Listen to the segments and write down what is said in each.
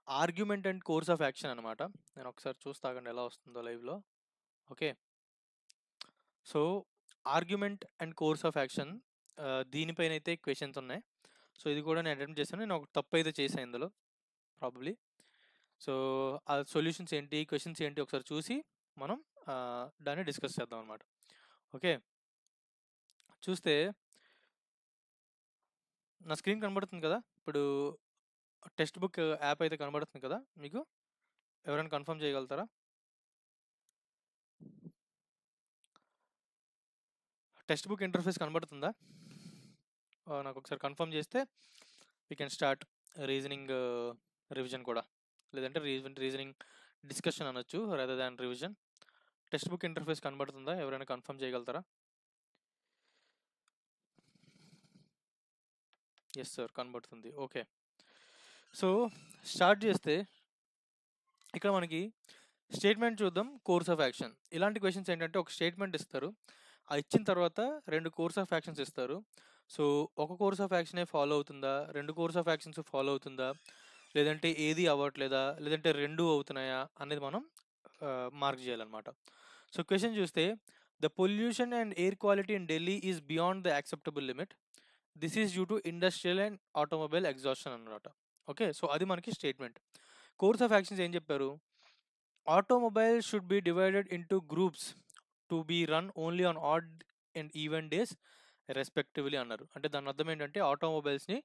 Argument and course of action అనమాట. నేను ఒకసారి చూస్తాగండి ఎలా వస్తుందో లైవ్‌లో. Okay. So, argument and course of action దీనిపైనైతే క్వెషన్స్ ఉన్నాయి. సో, ఇది కూడా నేను అటెంప్ట్ చేశాను. నేను ఒక తప్పైతే చేశా ఇందులో ప్రాబబ్లీ. సో, ఆ సొల్యూషన్స్ ఏంటి, క్వెషన్స్ ఏంటి ఒకసారి చూసి మనం దాన్ని డిస్కస్ చేద్దాం అనమాట. ఓకే. చూస్తే నా స్క్రీన్ కనబడుతుంది కదా! ఇప్పుడు టెక్స్ట్ బుక్ యాప్ అయితే కనబడుతుంది కదా మీకు? ఎవరైనా కన్ఫర్మ్ చేయగలుగుతారా? టెక్స్ట్ బుక్ ఇంటర్ఫేస్ కనబడుతుందా? నాకు ఒకసారి కన్ఫర్మ్ చేస్తే we can start reasoning revision కూడా, లేదంటే రీజనింగ్ డిస్కషన్ అనొచ్చు rather than revision. Text book interface కనబడుతుందా? ఎవరైనా కన్ఫర్మ్ చేయగలుగుతారా? ఎస్ సార్, కనబడుతుంది. ఓకే. సో, స్టార్ట్ చేస్తే ఇక్కడ మనకి స్టేట్మెంట్ చూద్దాం. Course of action. ఇలాంటి క్వెషన్స్ ఏంటంటే ఒక స్టేట్మెంట్ ఇస్తారు. ఆ ఇచ్చిన తర్వాత 2 కోర్స్ ఆఫ్ యాక్షన్స్ ఇస్తారు. సో, ఒక కోర్స్ ఆఫ్ యాక్షనే ఫాలో అవుతుందా? 2 కోర్స్ ఆఫ్ యాక్షన్స్ ఫాలో అవుతుందా? లేదంటే ఏది అవ్వట్లేదా? లేదంటే 2 అవుతున్నాయా? అనేది మనం మార్క్ చేయాలన్నమాట. సో, క్వెషన్ చూస్తే the pollution and air quality in Delhi is beyond the acceptable limit. This is due to industrial and automobile exhaustion అన్నమాట. ఓకే. సో, అది మనకి స్టేట్మెంట్. కోర్స్ ఆఫ్ యాక్షన్స్ ఏం చెప్పారు? Automobile should be divided into groups to be run only on add and even days respectively అన్నారు. అంటే దాని అర్థం ఏంటంటే ఆటోమొబైల్స్ని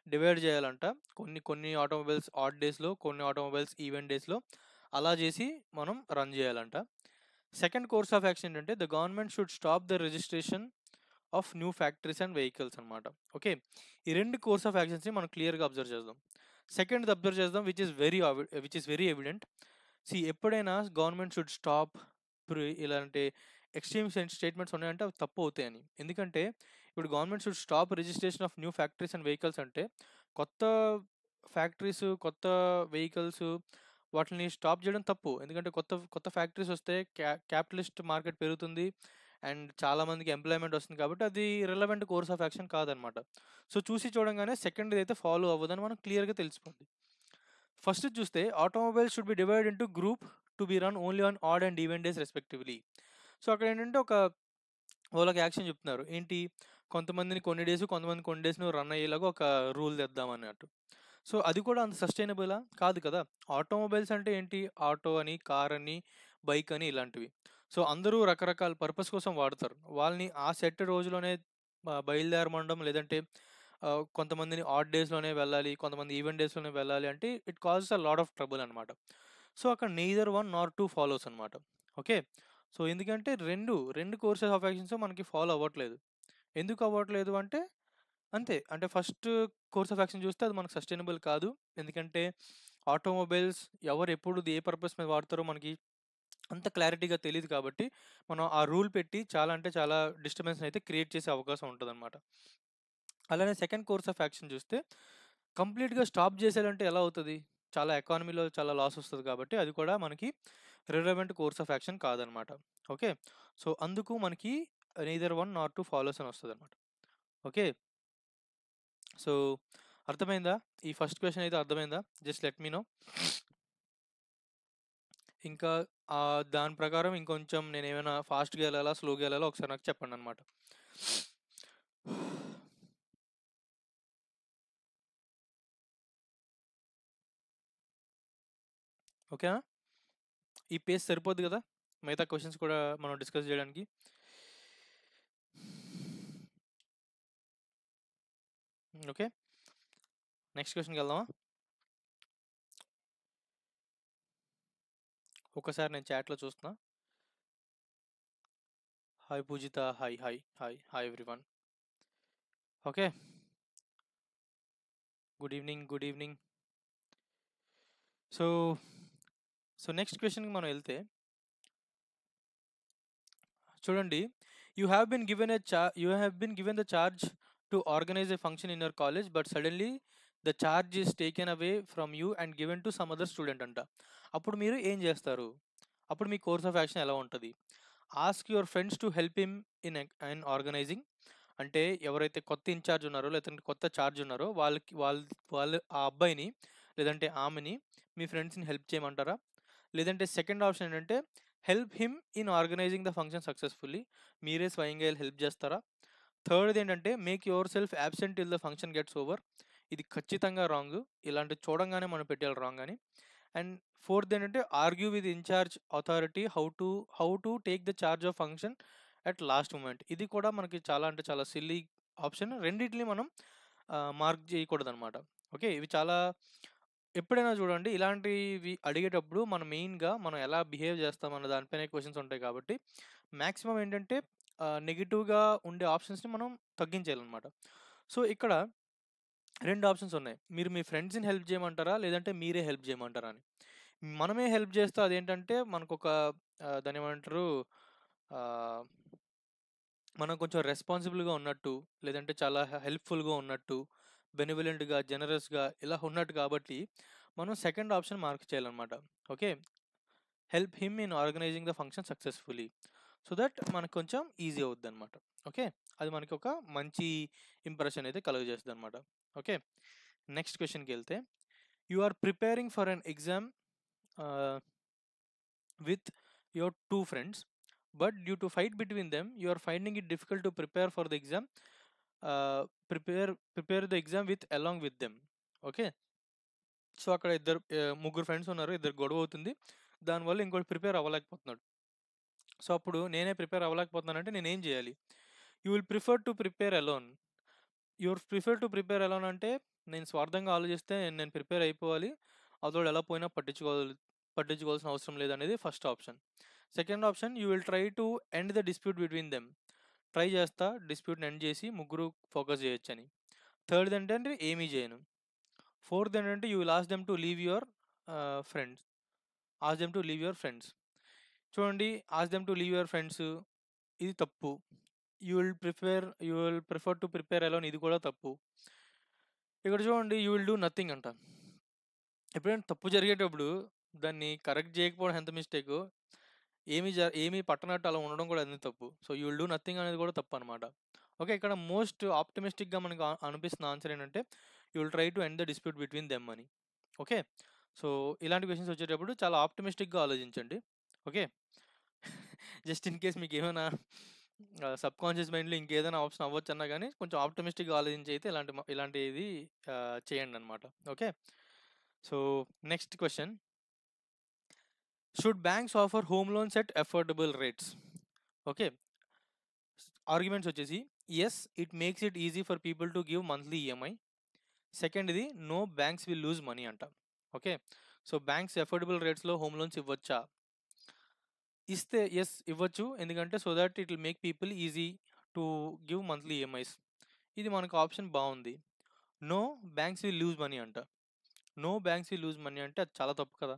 డివైడ్ చేయాలంట. కొన్ని కొన్ని ఆటోమొబైల్స్ ఆడ్ డేస్లో, కొన్ని ఆటోమొబైల్స్ ఈవెన్ డేస్లో అలా చేసి మనం రన్ చేయాలంట. సెకండ్ కోర్స్ ఆఫ్ యాక్షన్ ఏంటంటే the government should stop the registration of new factories and vehicles అనమాట. ఓకే. ఈ 2 కోర్స్ ఆఫ్ యాక్షన్స్ని మనం క్లియర్గా అబ్జర్వ్ చేద్దాం. సెకండ్ అబ్జర్వ్ చేద్దాం విచ్ ఇస్ వెరీ ఎవిడెంట్. ఎప్పుడైనా గవర్నమెంట్ షుడ్ స్టాప్ ఇలాంటి ఎక్స్ట్రీమ్ స్టేట్మెంట్స్ ఉన్నాయంటే అవి తప్పు అవుతాయని. ఎందుకంటే ఇప్పుడు government should stop registration of new factories and vehicles అంటే కొత్త ఫ్యాక్టరీస్, కొత్త వెహికల్స్ వాటిని స్టాప్ చేయడం తప్పు. ఎందుకంటే కొత్త కొత్త ఫ్యాక్టరీస్ వస్తే క్యాపిటలిస్ట్ మార్కెట్ పెరుగుతుంది అండ్ చాలామందికి ఎంప్లాయ్మెంట్ వస్తుంది కాబట్టి అది రిలవెంట్ కోర్స్ ఆఫ్ యాక్షన్ కాదనమాట. సో, చూసి చూడంగానే సెకండ్ అయితే ఫాలో అవ్వదని మనకు క్లియర్గా తెలిసిపోతుంది. ఫస్ట్ చూస్తే automobile should be divide into group to be run only on add and even days respectively. So, అక్కడ ఏంటంటే వాళ్ళకి యాక్షన్ చెప్తున్నారు. ఏంటి, కొంతమందిని కొన్ని డేస్, కొంతమంది కొన్ని డేస్ రన్ అయ్యేలాగా ఒక రూల్ తెద్దాం అన్నట్టు. సో, అది కూడా అంత సస్టైనబులా? కాదు కదా! ఆటోమొబైల్స్ అంటే ఏంటి, ఆటో అని, కార్ అని, బైక్ అని ఇలాంటివి. సో, అందరూ రకరకాల పర్పస్ కోసం వాడతారు. వాళ్ళని ఆ సెట్ రోజులోనే బయలుదేరమండం, లేదంటే కొంతమందిని ఆడ్ డేస్‌లోనే వెళ్ళాలి, కొంతమంది ఈవెన్ డేస్‌లోనే వెళ్ళాలి అంటే it causes a lot of trouble అనమాట. సో, అక్కడ నెయిదర్ 1 నార్ 2 ఫాలోస్ అనమాట. ఓకే. సో, ఎందుకంటే 2 కోర్సెస్ ఆఫ్ యాక్షన్స్ మనకి ఫాలో అవ్వట్లేదు. ఎందుకు అవ్వట్లేదు అంటే అంతే. అంటే ఫస్ట్ కోర్స్ ఆఫ్ యాక్షన్ చూస్తే అది మనకు సస్టైనబుల్ కాదు. ఎందుకంటే ఆటోమొబైల్స్ ఎవరు ఎప్పుడు ఏ పర్పస్ మీద వాడతారో మనకి అంత క్లారిటీగా తెలీదు కాబట్టి మనం ఆ రూల్ పెట్టి చాలా అంటే చాలా డిస్టర్బెన్స్‌ని అయితే క్రియేట్ చేసే అవకాశం ఉంటదనమాట. అలానే సెకండ్ కోర్స్ ఆఫ్ యాక్షన్ చూస్తే కంప్లీట్‌గా స్టాప్ చేసేయాలంటే ఎలా అవుతది? చాలా ఎకానమీలో చాలా లాస్ వస్తది కాబట్టి అది కూడా మనకి రిలవెంట్ కోర్స్ ఆఫ్ యాక్షన్ కాదనమాట. ఓకే. సో, అందుకు మనకి నెయిదర్ 1 నార్ 2 ఫాలోస్ అని వస్తదనమాట. ఓకే. సో, అర్థమైందా? ఈ ఫస్ట్ క్వెషన్ అయితే అర్థమైందా? Just let me know. ఇంకా దాని ప్రకారం ఇంకొంచెం నేనేమైనా ఫాస్ట్‌గా ఎళ్ళాలా? స్లోగా ఎళ్ళాలా? ఒకసారి నాకు చెప్పండనమాట. ఓకేనా? ఈ పేస్ సరిపోద్ది గదా! మిగతా క్వెషన్స్ కూడా మనం డిస్కస్ జేయడానికి. ఓకే. నెక్స్ట్ క్వెషన్‌కెళ్దామా? ఒక్కసారి నేను చాట్‌లో చూస్తున్నా. Hi Poojitha. Hi everyone. Okay. Good evening. Good evening. So, next క్వెషన్‌కి మనం ఎళ్తే చూడండి. You have been given the charge to organise a function in your college but suddenly the charge is taken away from you and given to some other student అంట. అప్పుడు మీరు ఏం జేస్తారు? అప్పుడు మీ కోర్స్ ఆఫ్ యాక్షన్ ఎలా ఉంటది? Ask your friends to help him in organising. అంటే ఎవరైతే కొత్త ఇన్‌చార్జ్ ఉన్నారో లేదంటే కొత్త చార్జ్ ఉన్నారో వాళ్ళు ఆ అబ్బాయిని లేదంటే ఆమెని మీ ఫ్రెండ్స్ని హెల్ప్ చేయమంటారా? లేదంటే సెకండ్ ఆప్షన్ ఏంటంటే help him in organising the function successfully, మీరే స్వయంగా వెళ్ళి హెల్ప్ చేస్తారా? థర్డ్ ఏంటంటే make yourself absent till the function gets over, ఇది ఖచ్చితంగా రాంగ్, ఇలాంటివి చూడంగానే మనం పెట్టేయాలి రాంగ్ అని. అండ్ ఫోర్త్ ఏంటంటే argue with in charge authority how to take the charge of function at last moment, ఇది కూడా మనకి చాలా అంటే చాలా సిల్లీ ఆప్షన్. రెండింటిని మనం మార్క్ చేయకూడదు అనమాట. ఓకే, ఇవి చాలా ఎప్పుడైనా చూడండి ఇలాంటివి అడిగేటప్పుడు మనం మెయిన్గా మనం ఎలా బిహేవ్ చేస్తామన్న దానిపైన క్వశ్చన్స్ ఉంటాయి కాబట్టి మ్యాక్సిమం ఏంటంటే నెగిటివ్గా ఉండే ఆప్షన్స్ని మనం తగ్గించాలన్నమాట. సో ఇక్కడ రెండు ఆప్షన్స్ ఉన్నాయి, మీరు మీ ఫ్రెండ్స్ని హెల్ప్ చేయమంటారా లేదంటే మీరే హెల్ప్ చేయమంటారా అని. మనమే హెల్ప్ చేస్తే అదేంటంటే మనకు ఒక దాని ఏమంటారు, ఆ, మనం కొంచెం రెస్పాన్సిబుల్గా ఉన్నట్టు, లేదంటే చాలా హెల్ప్ఫుల్గా ఉన్నట్టు, బెనివలెంట్గా జనరస్గా ఇలా ఉన్నట్టు, కాబట్టి మనం సెకండ్ ఆప్షన్ మార్క్ చేయాలన్నమాట. Okay, help him in organising the function successfully, so that మనకు కొంచెం ఈజీ అవుద్ది అనమాట. ఓకే, అది మనకి ఒక మంచి ఇంప్రెషన్ అయితే కలుగజేస్తుంది అనమాట. ఓకే, నెక్స్ట్ క్వశ్చన్కి వెళ్తే, you are preparing for an exam with your two friends, but due to fight between them you are finding it difficult to prepare for the exam, prepare the exam with along with them. Okay, so అక్కడ ఇద్దరు ముగ్గురు friends ఉన్నారు, ఇద్దరు గొడవ అవుతుంది, దానివల్ల ఇంకోటి prepare అవ్వలేకపోతున్నాడు. So అప్పుడు నేనే ప్రిపేర్ అవ్వలేకపోతున్నానంటే నేను ఏం చేయాలి? You will prefer to prepare alone. అంటే నేను స్వార్థంగా ఆలోచిస్తే నేను ప్రిపేర్ అయిపోవాలి, అతడు ఎలా పోయినా పట్టించుకోవాల్సిన అవసరం లేదనేది first option. Second option, you will try to end the dispute between them, try చేస్తా డిస్ప్యూట్ని ఎండ్ చేసి ముగ్గురు ఫోకస్ చేయొచ్చు అని. థర్డ్ ఏంటంటే ఏమీ చేయను. ఫోర్త్ ఏంటంటే you will ask them to leave your friends, చూడండి, ask them to leave your friends ఇది తప్పు. You will prefer to prepare alone, ఇది కూడా తప్పు. ఇక్కడ చూడండి, యూ విల్ డూ నథింగ్ అంట. ఎప్పుడైనా తప్పు జరిగేటప్పుడు దాన్ని కరెక్ట్ చేయకపోవడం ఎంత మిస్టేక్, ఏమీ పట్టనట్టు అలా ఉండడం కూడా ఎంత తప్పు. So you will do nothing అనేది కూడా తప్పు అనమాట. ఓకే, ఇక్కడ మోస్ట్ ఆప్టిమిస్టిక్గా మనకు అనిపిస్తున్న ఆన్సర్ ఏంటంటే you will try to end the dispute between them అని. ఓకే, సో ఇలాంటి క్వశ్చన్స్ వచ్చేటప్పుడు చాలా ఆప్టిమిస్టిక్గా ఆలోచించండి. ఓకే, జస్ట్ ఇన్ కేస్ మీకు ఏమైనా సబ్ కాన్షియస్ మైండ్లో ఇంకేదైనా ఆప్షన్ అవ్వచ్చు అన్నా కానీ కొంచెం ఆప్టిమిస్టిక్గా ఆలోచించి అయితే ఇలాంటిది చేయండి అనమాట. Okay, so next question, should banks offer home loans at affordable rates? Okay, arguments వచ్చేసి yes, it makes it easy for people to give monthly EMI. Second ఇది no, banks will lose money అంట. Okay, so banks affordable రేట్స్లో home loans ఇవ్వచ్చా? ఇస్తే yes ఇవ్వచ్చు, ఎందుకంటే so that it will make people easy to give monthly EMIs, ఇది మనకు option బాగుంది. No, banks will lose money అంట. No, banks will lose money అంటే అది చాలా తప్పు కదా.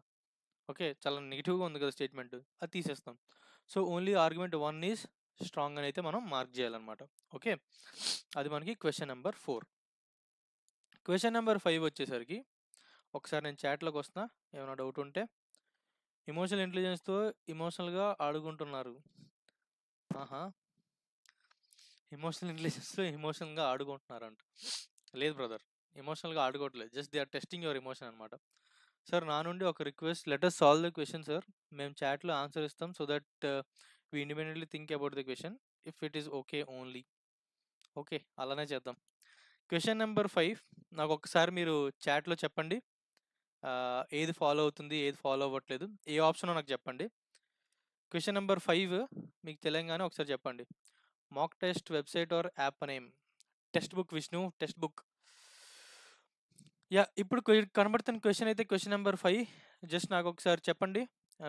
ఓకే, చాలా నెగిటివ్గా ఉంది కదా స్టేట్మెంట్, అది తీసేస్తాం. So only argument 1 is strong అని అయితే మనం మార్క్ చేయాలన్నమాట. ఓకే, అది మనకి క్వశ్చన్ నెంబర్ 4. క్వశ్చన్ నెంబర్ 5 వచ్చేసరికి, ఒకసారి నేను చాట్లోకి వస్తున్నా, ఏమైనా డౌట్ ఉంటే. ఎమోషనల్ ఇంటెలిజెన్స్తో ఎమోషనల్గా ఆడుకుంటున్నారు. ఆహా, ఎమోషనల్ ఇంటెలిజెన్స్తో ఎమోషనల్గా ఆడుకుంటున్నారంట. లేదు బ్రదర్, ఎమోషనల్గా ఆడుకోవట్లేదు, just they are testing your emotion అనమాట. సార్ నా నుండి ఒక request, let us solve the question sir, మేము చాట్లో ఆన్సర్ ఇస్తాం, so that we independently think about the question if it is okay only. Okay, అలానే చేద్దాం. క్వశ్చన్ నెంబర్ 5 నాకు ఒకసారి మీరు చాట్లో చెప్పండి, ఏది ఫాలో అవుతుంది ఏది ఫాలో అవ్వట్లేదు, ఏ ఆప్షనో నాకు చెప్పండి. క్వశ్చన్ నెంబర్ 5 మీకు తెలియగానే ఒకసారి చెప్పండి. Mock test website are app name? Text book Vishnu, text book. Yeah, ఇప్పుడు కనబడుతున్న క్వశ్చన్ అయితే క్వశ్చన్ నెంబర్ 5, జస్ట్ నాకు ఒకసారి చెప్పండి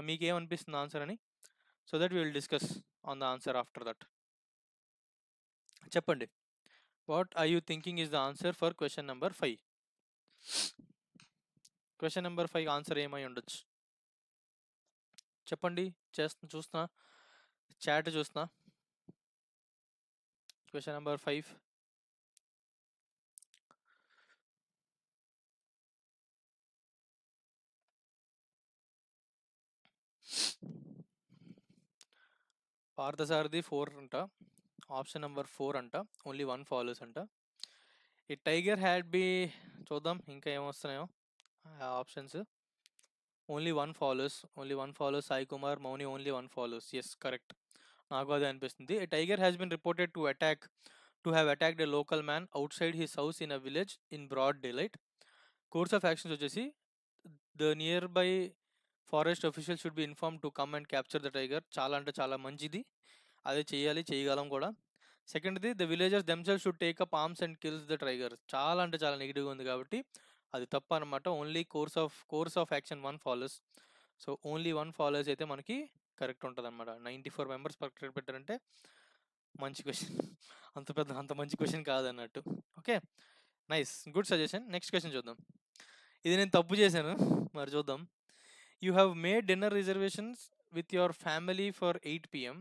మీకు ఏమనిపిస్తుంది ఆన్సర్ అని, so that we will discuss on the answer after that. చెప్పండి, what are you thinking is the answer for question number 5? Question number 5 answer ఏమై ఉండొచ్చు చెప్పండి, చూస్తున్నా, చాట్ చూస్తున్నా. క్వశ్చన్ నెంబర్ 5, పార్థసారథి 4 అంట, ఆప్షన్ నెంబర్ 4 అంట, ఓన్లీ 1 ఫాలోస్ అంట. ఈ టైగర్ హ్యాడ్ బి, చూద్దాం ఇంకా ఏమొస్తున్నాయో. Options only one follows, Sai Kumar, Mouni only one follows. Yes, correct. నాకు అదే అనిపిస్తుంది. A tiger has been reported to have attacked a local man outside his house in a village in broad daylight. Course of action వచ్చేసి the nearby forest official should be inform to come and capture the tiger. చాలా అంటే చాలా మంచిది, అదే చేయాలి, చేయగలం కూడా. సెకండ్ది, the villagers themselves should take up arms and kills the tiger. చాలా అంటే చాలా నెగిటివ్గా ఉంది కాబట్టి అది తప్పు అనమాట. Only course of action one follows. So only one follows అయితే మనకి కరెక్ట్ ఉంటుంది అనమాట. 94 మెంబర్స్ పక్కన పెట్టారంటే మంచి క్వశ్చన్. అంత మంచి క్వశ్చన్ కాదన్నట్టు. Okay, nice, good suggestion. Next question చూద్దాం. ఇది నేను తప్పు చేశాను, మరి చూద్దాం. You have made dinner reservations with your family for 8 PM.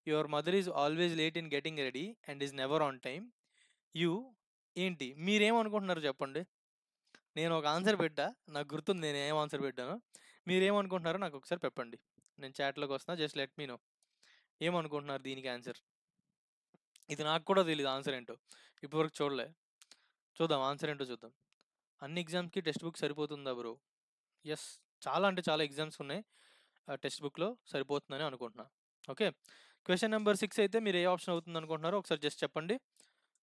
Your mother is always late in getting ready and is never on time. You ఏంటి మీరేమనుకుంటున్నారు చెప్పండి. నేను ఒక ఆన్సర్ పెట్టా, నాకు గుర్తుంది నేను ఏం ఆన్సర్ పెట్టానో. మీరేమనుకుంటున్నారో నాకు ఒకసారి చెప్పండి. నేను చాట్లోకి వస్తున్నా, జస్ట్ లెట్ మీ నో. ఏమనుకుంటున్నారు దీనికి ఆన్సర్? ఇది నాకు కూడా తెలియదు ఆన్సర్ ఏంటో, ఇప్పటివరకు చూడలే. చూద్దాం ఆన్సర్ ఏంటో చూద్దాం. అన్ని ఎగ్జామ్స్కి టెక్స్ట్ బుక్ సరిపోతుందా బ్రో? ఎస్, చాలా అంటే చాలా ఎగ్జామ్స్ ఉన్నాయి, టెక్స్ట్ బుక్లో సరిపోతుందని అనుకుంటున్నా. ఓకే, క్వశ్చన్ నెంబర్ 6 అయితే మీరు ఏ ఆప్షన్ అవుతుంది అనుకుంటున్నారో ఒకసారి జస్ట్ చెప్పండి,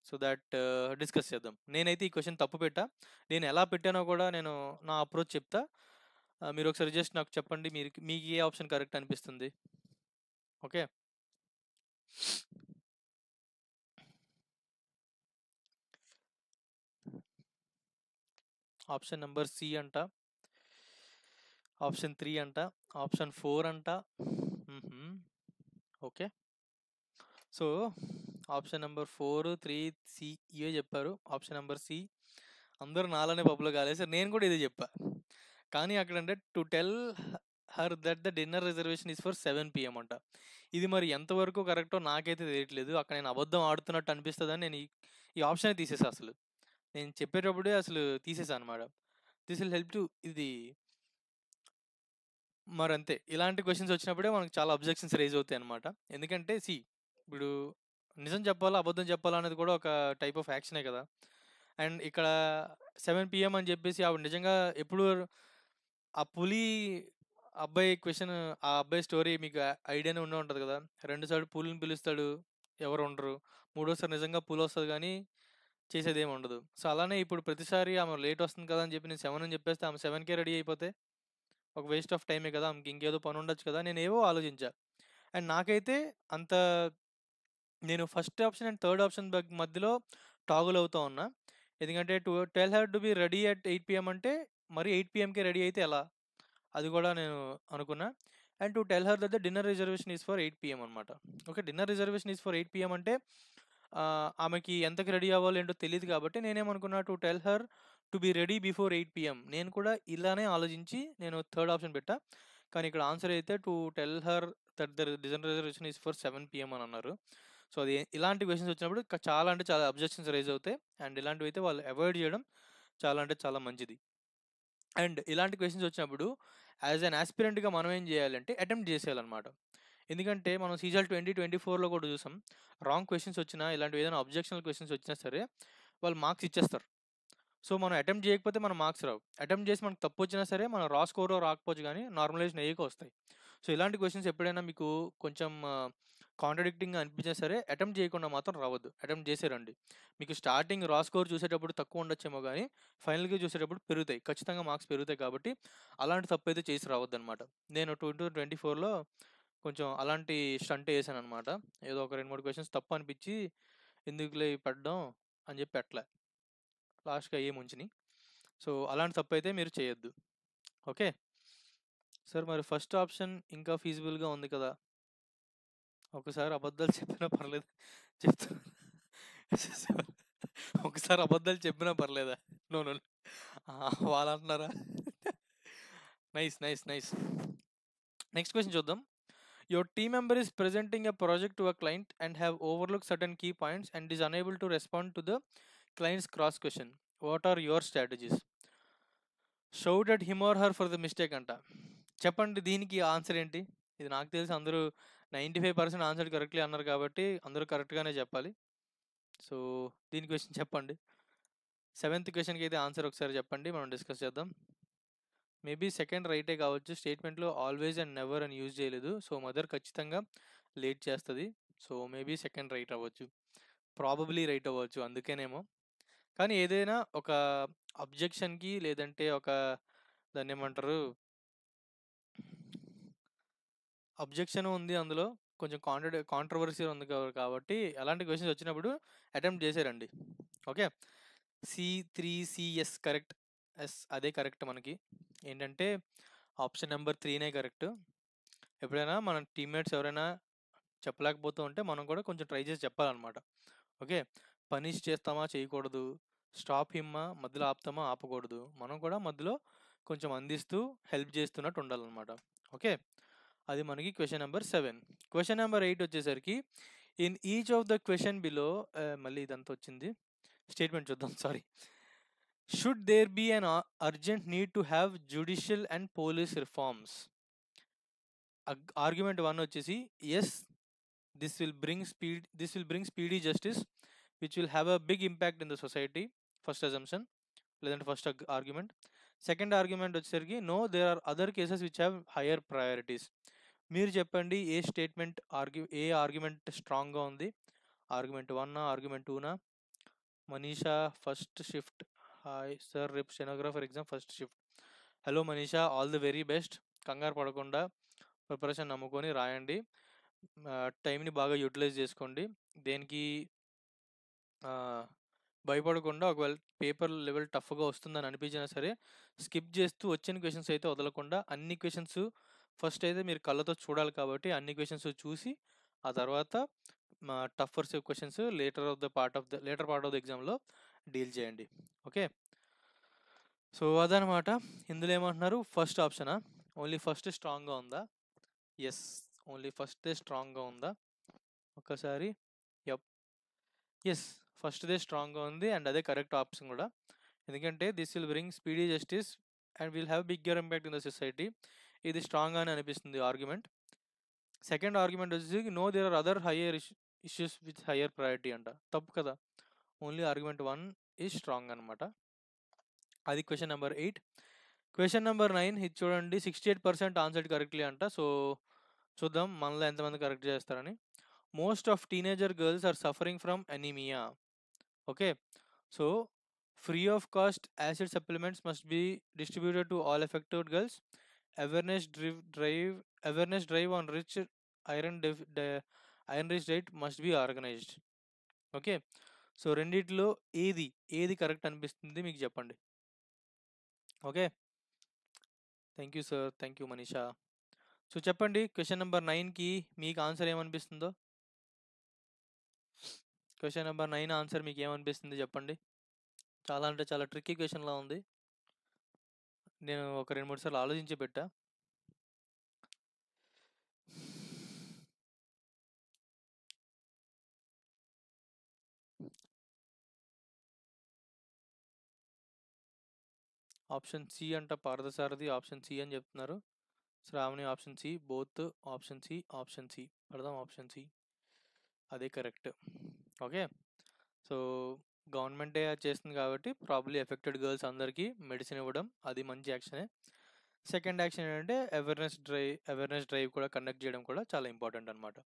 సో దాట్ డిస్కస్ చేద్దాం. నేనైతే ఈ క్వశ్చన్ తప్పు పెట్టా, నేను ఎలా పెట్టానో కూడా నేను నా అప్రోచ్ చెప్తా. మీరు ఒకసారి జస్ట్ నాకు చెప్పండి, మీకు ఏ ఆప్షన్ కరెక్ట్ అనిపిస్తుంది. ఓకే, ఆప్షన్ నెంబర్ సి అంట, ఆప్షన్ 3 అంట, ఆప్షన్ 4 అంట. Okay, so option number 4, 3, C ఇవే చెప్పారు. ఆప్షన్ నెంబర్ సి, అందరూ నాలోనే పప్పులో కాలేసారు, నేను కూడా ఇదే చెప్పా. కానీ అక్కడ అంటే to tell her that the dinner reservation is for 7 PM అంట. ఇది మరి ఎంతవరకు కరెక్టో నాకైతే తెలియట్లేదు. అక్కడ నేను అబద్ధం ఆడుతున్నట్టు అనిపిస్తుందని నేను ఈ ఆప్షన్ తీసేసా. అసలు నేను చెప్పేటప్పుడే అసలు తీసేసా అనమాట. దిస్ విల్ హెల్ప్ టు ఇది. మరి అంతే, ఇలాంటి క్వశ్చన్స్ వచ్చినప్పుడే మనకు చాలా అబ్జెక్షన్స్ రైజ్ అవుతాయి అనమాట. ఎందుకంటే ఇప్పుడు నిజం చెప్పాలా అబద్ధం చెప్పాలా అనేది కూడా ఒక టైప్ ఆఫ్ యాక్షనే కదా. అండ్ ఇక్కడ 7 PM అని చెప్పేసి ఆవిడ నిజంగా ఎప్పుడు ఆ పులి అబ్బాయి క్వశ్చన్, ఆ అబ్బాయి స్టోరీ మీకు ఐడియానే ఉండే ఉంటుంది కదా. 2 సార్లు పులిని పిలుస్తాడు, ఎవరు ఉండరు. మూడోసారి నిజంగా పులి వస్తుంది కానీ చేసేది ఏమి ఉండదు. సో అలానే ఇప్పుడు ప్రతిసారి ఆమె లేట్ వస్తుంది కదా అని చెప్పి నేను 7 అని చెప్పేస్తే ఆమె 7కే రెడీ అయిపోతే ఒక వేస్ట్ ఆఫ్ టైమే కదా. ఆమెకి ఇంకేదో పని ఉండొచ్చు కదా, నేను ఏవో ఆలోచించా. అండ్ నాకైతే అంత, నేను first option and third option మధ్యలో టాగుల్ అవుతా ఉన్నా. ఎందుకంటే tell her to be ready at 8 PM అంటే మరి 8 PMకే రెడీ అయితే ఎలా, అది కూడా నేను అనుకున్నా. And to tell her that the dinner reservation is for 8 PM అనమాట. Okay, dinner reservation is for 8 PM అంటే ఆమెకి ఎంతకి రెడీ అవ్వాలో ఏంటో తెలియదు కాబట్టి నేనేమనుకున్నా, to tell her to be ready before 8 PM. నేను కూడా ఇలానే ఆలోచించి నేను థర్డ్ ఆప్షన్ పెట్టా. కానీ ఇక్కడ ఆన్సర్ అయితే to tell her that the dinner reservation is for 7 PM అని అన్నారు. సో అది ఇలాంటి క్వశ్చన్స్ వచ్చినప్పుడు చాలా అంటే చాలా అబ్జెక్షన్స్ రైజ్ అవుతాయి. అండ్ ఇలాంటివి అయితే వాళ్ళు అవాయిడ్ చేయడం చాలా అంటే చాలా మంచిది. అండ్ ఇలాంటి క్వశ్చన్స్ వచ్చినప్పుడు యాజ్ అన్ ఆస్పిరెంట్గా మనం ఏం చేయాలంటే అటెంప్ట్ చేసేయాలన్నమాట. ఎందుకంటే మనం సీజల్ 2024లో కూడా చూసాం, రాంగ్ క్వశ్చన్స్ వచ్చినా ఇలాంటివి ఏదైనా అబ్జెక్షనల్ క్వశ్చన్స్ వచ్చినా సరే వాళ్ళు మార్క్స్ ఇచ్చేస్తారు. సో మనం అటెంప్ట్ చేయకపోతే మన మార్క్స్ రావు. అటెంప్ట్ చేసి మనకు తప్పు వచ్చినా సరే మనం రా స్కోర్ రాకపోవచ్చు కానీ నార్మలైజేషన్ అయ్యేకి వస్తాయి. సో ఇలాంటి క్వశ్చన్స్ ఎప్పుడైనా మీకు కొంచెం కాంట్రడిక్టింగ్గా అనిపించినా సరే అటెంప్ట్ చేయకుండా మాత్రం రావద్దు, అటెంప్ట్ చేసేరండి. మీకు స్టార్టింగ్ రా స్కోర్ చూసేటప్పుడు తక్కువ ఉండొచ్చేమో కానీ ఫైనల్గా చూసేటప్పుడు పెరుగుతాయి, ఖచ్చితంగా మార్క్స్ పెరుగుతాయి. కాబట్టి అలాంటి తప్పు అయితే చేసి రావద్దు అనమాట. నేను 2024లో కొంచెం అలాంటి స్టంట్ వేసాను అనమాట. ఏదో ఒక 2-3 క్వశ్చన్స్ తప్పు అనిపించి ఎందుకులే పడ్డం అని చెప్పి అట్లా లాస్ట్గా అయ్యే ముంచిని. సో అలాంటి తప్పు అయితే మీరు చేయొద్దు. ఓకే సార్, మరి ఫస్ట్ ఆప్షన్ ఇంకా ఫీజిబుల్గా ఉంది కదా, ఒకసారి అబద్ధాలు చెప్పినా పర్లేదు చెప్తున్నా. ఒకసారి అబద్ధాలు చెప్పినా పర్లేదా? నో నో, వాళ్ళు అంటున్నారా? Nice nice nice. Next question చూద్దాం. Your team member is presenting a project to a client and have overlooked certain key points and is unable to respond to the client's cross question. What are your strategies? Shout at him or her for the mistake అంట. చెప్పండి దీనికి answer ఏంటి? ఇది నాకు తెలిసి అందరూ 95% answer correctly అన్నారు కాబట్టి అందరూ కరెక్ట్గానే చెప్పాలి. సో దీని క్వశ్చన్ చెప్పండి. 7th క్వశ్చన్కి అయితే ఆన్సర్ ఒకసారి చెప్పండి, మనం డిస్కస్ చేద్దాం. మేబీ సెకండ్ రైటే కావచ్చు. స్టేట్మెంట్లో ఆల్వేస్ అండ్ నెవర్ అని యూజ్ చేయలేదు. సో మదర్ ఖచ్చితంగా లేట్ చేస్తుంది. సో మేబీ సెకండ్ రైట్ అవ్వచ్చు, ప్రాబబ్లీ రైట్ అవ్వచ్చు, అందుకేనేమో. కానీ ఏదైనా ఒక అబ్జెక్షన్కి లేదంటే ఒక దాన్ని ఏమంటారు, అబ్జెక్షన్ ఉంది అందులో, కొంచెం కాంట్రవర్సీ ఉంది కాబట్టి అలాంటి క్వశ్చన్స్ వచ్చినప్పుడు అటెంప్ట్ చేశారండి. Okay, C3CS correct. ఎస్, అదే కరెక్ట్. మనకి ఏంటంటే ఆప్షన్ నెంబర్ 3నే కరెక్ట్. ఎప్పుడైనా మన టీమ్మేట్స్ ఎవరైనా చెప్పలేకపోతూ ఉంటే మనం కూడా కొంచెం ట్రై చేసి చెప్పాలన్నమాట. ఓకే, పనిష్ చేస్తామా చేయకూడదు, స్టాప్ హిమ్మా మధ్యలో ఆపుతామా ఆపకూడదు, మనం కూడా మధ్యలో కొంచెం అందిస్తూ హెల్ప్ చేస్తున్నట్టు ఉండాలన్నమాట. ఓకే, అది మనకి క్వశ్చన్ నెంబర్ 7. క్వశ్చన్ నెంబర్ 8 వచ్చేసరికి in each of the question below, మళ్ళీ ఇదంతా వచ్చింది, స్టేట్మెంట్ చూద్దాం. Sorry. Should there be an urgent need to have judicial and police reforms? Argument 1 వచ్చేసి yes, this will bring speedy justice which will have a big impact in the society. First assumption, లేదంటే first argument. Second argument వచ్చేసరికి no, there are other cases which have higher priorities. మీరు చెప్పండి ఏ argument స్ట్రాంగ్గా ఉంది? Argument 1, argument 2నా? Manisha first shift. Hi sir, రేపు stenographer exam first shift. Hello Manisha, all the very best. కంగారు పడకుండా ప్రిపరేషన్ నమ్ముకొని రాయండి. టైంని బాగా యూటిలైజ్ చేసుకోండి. దేనికి భయపడకుండా, ఒకవేళ పేపర్ లెవెల్ టఫ్గా వస్తుందని అనిపించినా సరే స్కిప్ చేస్తూ వచ్చిన క్వశ్చన్స్ అయితే వదలకుండా అన్ని క్వశ్చన్స్ ఫస్ట్ అయితే మీరు కళ్ళతో చూడాలి కాబట్టి అన్ని క్వశ్చన్స్ చూసి ఆ తర్వాత టఫర్ questions later part of the ఎగ్జామ్లో డీల్ చేయండి. ఓకే, సో అదనమాట. ఇందులో ఏమంటున్నారు, ఫస్ట్ ఆప్షనా ఓన్లీ ఫస్ట్ స్ట్రాంగ్గా ఉందా? ఎస్, ఓన్లీ ఫస్ట్దే స్ట్రాంగ్గా ఉందా? ఒక్కసారి. యప్, ఎస్, ఫస్ట్దే స్ట్రాంగ్గా ఉంది అండ్ అదే కరెక్ట్ ఆప్షన్ కూడా. ఎందుకంటే this will bring speedy justice and will have bigger impact in the society. ఇది స్ట్రాంగ్ అని అనిపిస్తుంది ఆర్గ్యుమెంట్. సెకండ్ ఆర్గ్యుమెంట్ వచ్చేసి no, there are other higher issues with higher priority అంట. తప్పు కదా, ఓన్లీ ఆర్గ్యుమెంట్ 1 ఈజ్ స్ట్రాంగ్ అనమాట. అది క్వశ్చన్ నెంబర్ 8. క్వశ్చన్ నెంబర్ 9 ఇది చూడండి, 68% ఆన్సర్డ్ కరెక్ట్లీ అంట. సో చూద్దాం మనలో ఎంతమంది కరెక్ట్ చేస్తారని. Most of teenager girls are suffering from anaemia. Okay, so free of cost acid supplements must be distributed to all affected girls. Awareness drive on rich iron iron rich diet must be organised. Okay, so రెండిట్లో ఏది correct అనిపిస్తుంది మీకు చెప్పండి. Okay, thank you sir, thank you Manisha. So చెప్పండి question number 9కి మీకు answer ఏమనిపిస్తుందో. Question number 9 answer మీకు ఏమనిపిస్తుంది చెప్పండి. చాలా అంటే చాలా ట్రిక్కీ క్వశ్చన్లా ఉంది. నేను ఒక 2-3 సార్లు ఆలోచించి పెట్టా. ఆప్షన్ సి అంట పార్థసారథి, ఆప్షన్ సి అని చెప్తున్నారు. Shravani option C, both option C. పడదాం ఆప్షన్ సి, అదే కరెక్ట్. ఓకే, సో గవర్నమెంటే చేస్తుంది కాబట్టి ప్రాబ్లీ ఎఫెక్టెడ్ గర్ల్స్ అందరికీ మెడిసిన్ ఇవ్వడం అది మంచి యాక్షనే. సెకండ్ యాక్షన్ ఏంటంటే అవేర్నెస్ డ్రైవ్ కూడా కండక్ట్ చేయడం కూడా చాలా ఇంపార్టెంట్ అనమాట.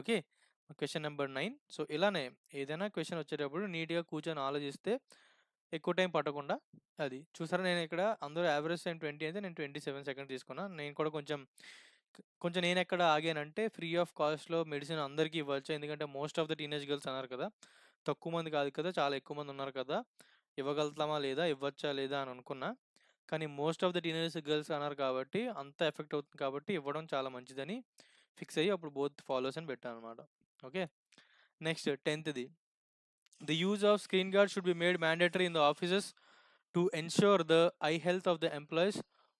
Okay, question number 9. సో ఇలానే ఏదైనా క్వశ్చన్ వచ్చేటప్పుడు నీట్గా కూర్చొని ఆలోచిస్తే ఎక్కువ టైం పట్టకుండా. అది చూసారా, నేను ఇక్కడ అందరూ యావరేజ్ టైం 20 అయితే నేను 27 సెకండ్స్ తీసుకున్నాను. నేను కూడా కొంచెం నేను ఎక్కడ ఆగానంటే ఫ్రీ ఆఫ్ కాస్ట్లో మెడిసిన్ అందరికీ ఇవ్వచ్చు, ఎందుకంటే most of the teenage girls అన్నారు కదా, తక్కువ మంది కాదు కదా, చాలా ఎక్కువ మంది ఉన్నారు కదా, ఇవ్వగలుగుతామా లేదా ఇవ్వచ్చా లేదా అని అనుకున్నా. కానీ most of the teenage girls అన్నారు కాబట్టి అంత ఎఫెక్ట్ అవుతుంది కాబట్టి ఇవ్వడం చాలా మంచిదని ఫిక్స్ అయ్యి అప్పుడు బోత్ ఫాలోస్ అని పెట్టాను అనమాట. Okay, next 10th. The use of screen guard should be made mandatory in the offices to ensure the eye health of the employees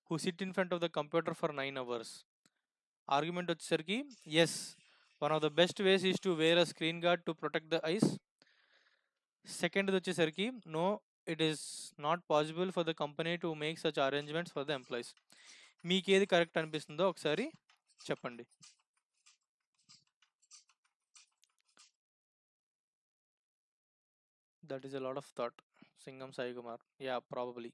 who sit in front of the computer for 9 hours. Argument వచ్చేసరికి yes, one of the best ways is to wear a screen guard to protect the eyes. Second వచ్చేసరికి no, it is not possible for the company to make such arrangements for the employees. మీకు ఏది correct అనిపిస్తుందో ఒకసారి చెప్పండి. That is a lot of thought. Singham Sai Kumar. Yeah, probably.